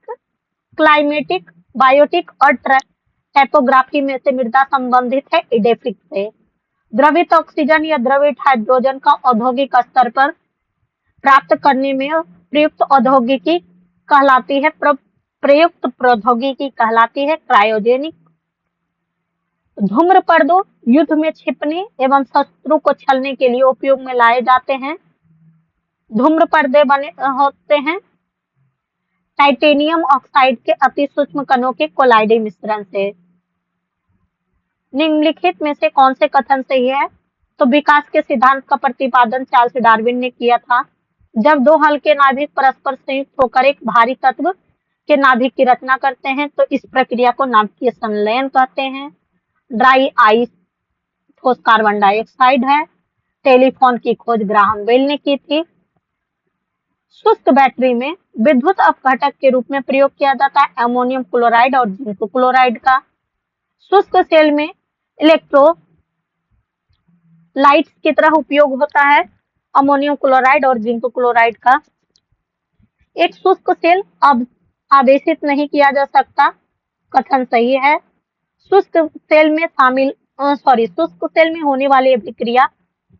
क्लाइमेटिक, बायोटिक और टैपोग्राफी में से मृदा संबंधित है इडेफिक से। द्रवित ऑक्सीजन या द्रवित हाइड्रोजन का औद्योगिक स्तर पर प्राप्त करने में प्रयुक्त औद्योगिकी कहलाती है प्रयुक्त प्रौद्योगिकी कहलाती है क्रायोजेनिक। धूम्रपर्दों युद्ध में छिपने एवं शत्रु को छलने के लिए उपयोग में लाए जाते हैं। धूम्रपर्दे बने होते हैं टाइटेनियम ऑक्साइड के अति सूक्ष्म कणों के कोलाइडी मिश्रण से। निम्नलिखित में से कौन से कथन सही है? तो विकास के सिद्धांत का प्रतिपादन चार्ल्स डार्विन ने किया था। जब दो हल्के नाभिक परस्पर संयुक्त होकर एक भारी तत्व के नाभिक की रचना करते हैं तो इस प्रक्रिया को नाभिकीय संलयन कहते हैं। ड्राई आइस ठोस कार्बन डाइऑक्साइड है। टेलीफोन की खोज ग्राहम बेल ने की थी। शुष्क बैटरी में विद्युत अपघटक के रूप में प्रयोग किया जाता है अमोनियम क्लोराइड और जिंक क्लोराइड का। शुष्क सेल में इलेक्ट्रोलाइट्स की तरह उपयोग होता है अमोनियम क्लोराइड और जिंक क्लोराइड का। एक शुष्क सेल अब आवेशित नहीं किया जा सकता, कथन सही है। शुष्क सेल में होने वाली अभिक्रिया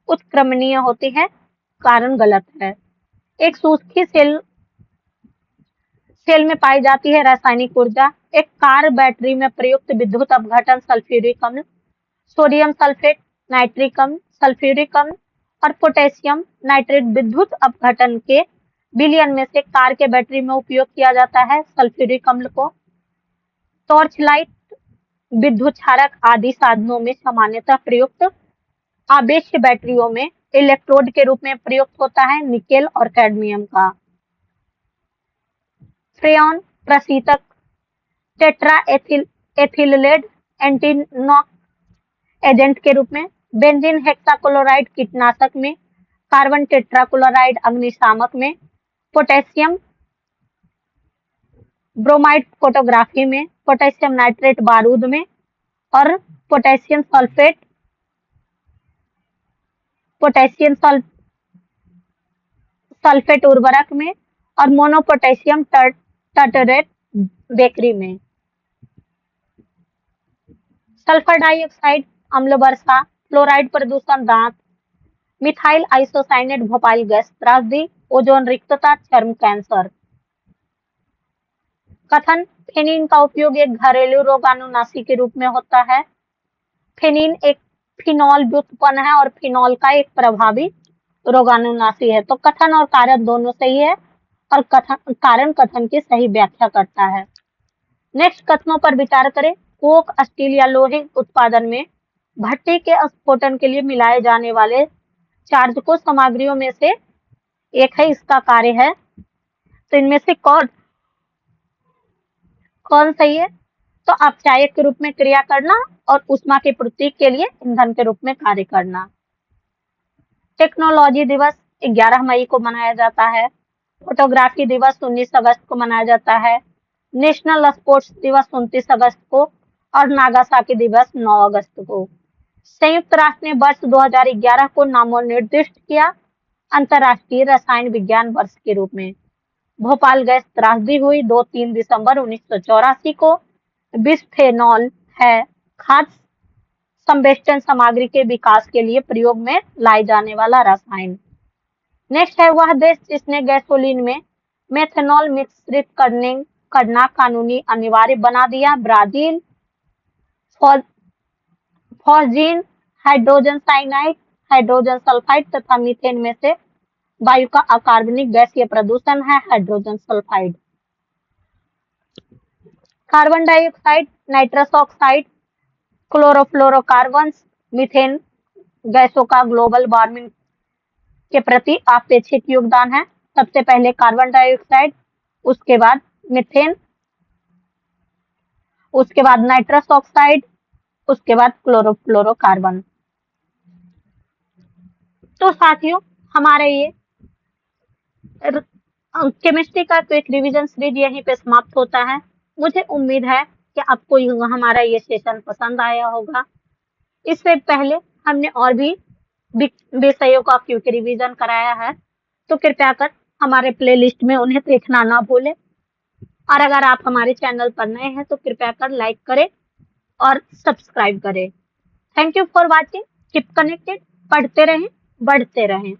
उत्क्रमणीय होती है, कारण गलत है। एक सूखी सेल में पाई जाती है रासायनिक ऊर्जा। एक कार बैटरी में प्रयुक्त विद्युत अपघटन सल्फ्यूरिक अम्ल, सोडियम सल्फेट, नाइट्रिक अम्ल, सल्फ्यूरिक अम्ल और पोटेशियम नाइट्रेट विद्युत अपघटन के विलयन में से कार के बैटरी में उपयोग किया जाता है सल्फ्यूरिक अम्ल को। टॉर्च लाइट, विद्युत क्षारक आदि साधनों में सामान्यतः प्रयुक्त आवेश्य बैटरियों में इलेक्ट्रोड के रूप में प्रयुक्त होता है निकेल और कैडमियम का। फ्रेयॉन प्रशीतक, टेट्रा एथिलेट एंटीनॉक एजेंट के रूप में। बेंजीन हेक्साक्लोराइड कीटनाशक में। कार्बन टेट्राक्लोराइड अग्निशामक में। पोटेशियम ब्रोमाइड फोटोग्राफी में। पोटेशियम नाइट्रेट बारूद में और पोटेशियम सल्फेट उर्वरक में और मोनोपोटेशियम टर्टरेट बेकरी में। सल्फर डाइऑक्साइड अम्ल वर्षा, फ्लोराइड प्रदूषण दांत, मिथाइल आइसोसाइनेट भोपाल गैस त्रासदी, ओजोन रिक्तता, चर्म कैंसर। कथन फेनिन का उपयोग एक घरेलू रोगाणुनाशी के रूप में होता है। फेनिन एक फिनॉल व्युत्पन्न है और फिनॉल का एक प्रभावी रोगाणुनाशी है। तो कथन और कारण दोनों सही है और कारण कथन की सही व्याख्या करता है। नेक्स्ट कथनों पर विचार करें। कोक, स्टील या लोहे उत्पादन में भट्टी के स्फोटन के लिए मिलाए जाने वाले चार्जको सामग्रियों में से एक है, इसका कार्य है। तो इनमें से कौन कौन सही है? तो अपचायक के रूप में क्रिया करना और ऊष्मा की पूर्ति के लिए ईंधन के रूप में कार्य करना। टेक्नोलॉजी दिवस 11 मई को मनाया जाता है। फोटोग्राफी दिवस 19 अगस्त को मनाया जाता है। नेशनल स्पोर्ट्स दिवस 29 अगस्त को और नागासाकी दिवस 9 अगस्त को। संयुक्त राष्ट्र ने वर्ष 2011 को नामोनिर्दिष्ट किया अंतर्राष्ट्रीय रसायन विज्ञान वर्ष के रूप में। भोपाल गैस त्रासदी हुई 2-3 दिसंबर 1984 को। बिस्फेनॉल है खाद्य संवेष्टन सामग्री के विकास के लिए प्रयोग में लाए जाने वाला रसायन। नेक्स्ट है वह देश जिसने गैसोलीन में मेथनॉल मिश्रित करना कानूनी अनिवार्य बना दिया। Brazil. Phosgene hydrogen cyanide, hydrogen sulphide तथा मीथेन में से वायु का अकार्बनिक गैसीय प्रदूषण है hydrogen sulphide. Carbon dioxide, nitrous oxide, chlorofluorocarbons, methane गैसों का ग्लोबल वार्मिंग के प्रति अपेक्षित योगदान है। सबसे पहले कार्बन डाइऑक्साइड, उसके बाद मीथेन, उसके बाद नाइट्रस ऑक्साइड, उसके बाद क्लोरोफ्लोरोकार्बन। तो साथियों, हमारे ये केमिस्ट्री का क्विक रिवीजन सीरीज यहीं पे समाप्त होता है। मुझे उम्मीद है कि आपको हमारा ये सेशन पसंद आया होगा। इससे पहले हमने और भी विषयों का क्विक रिवीजन कराया है, तो कृपया कर हमारे प्लेलिस्ट में उन्हें देखना ना भूलें। और अगर आप हमारे चैनल पर नए हैं तो कृपया कर लाइक करें और सब्सक्राइब करें। Thank you for watching. Keep connected. पढ़ते रहें, बढ़ते रहें।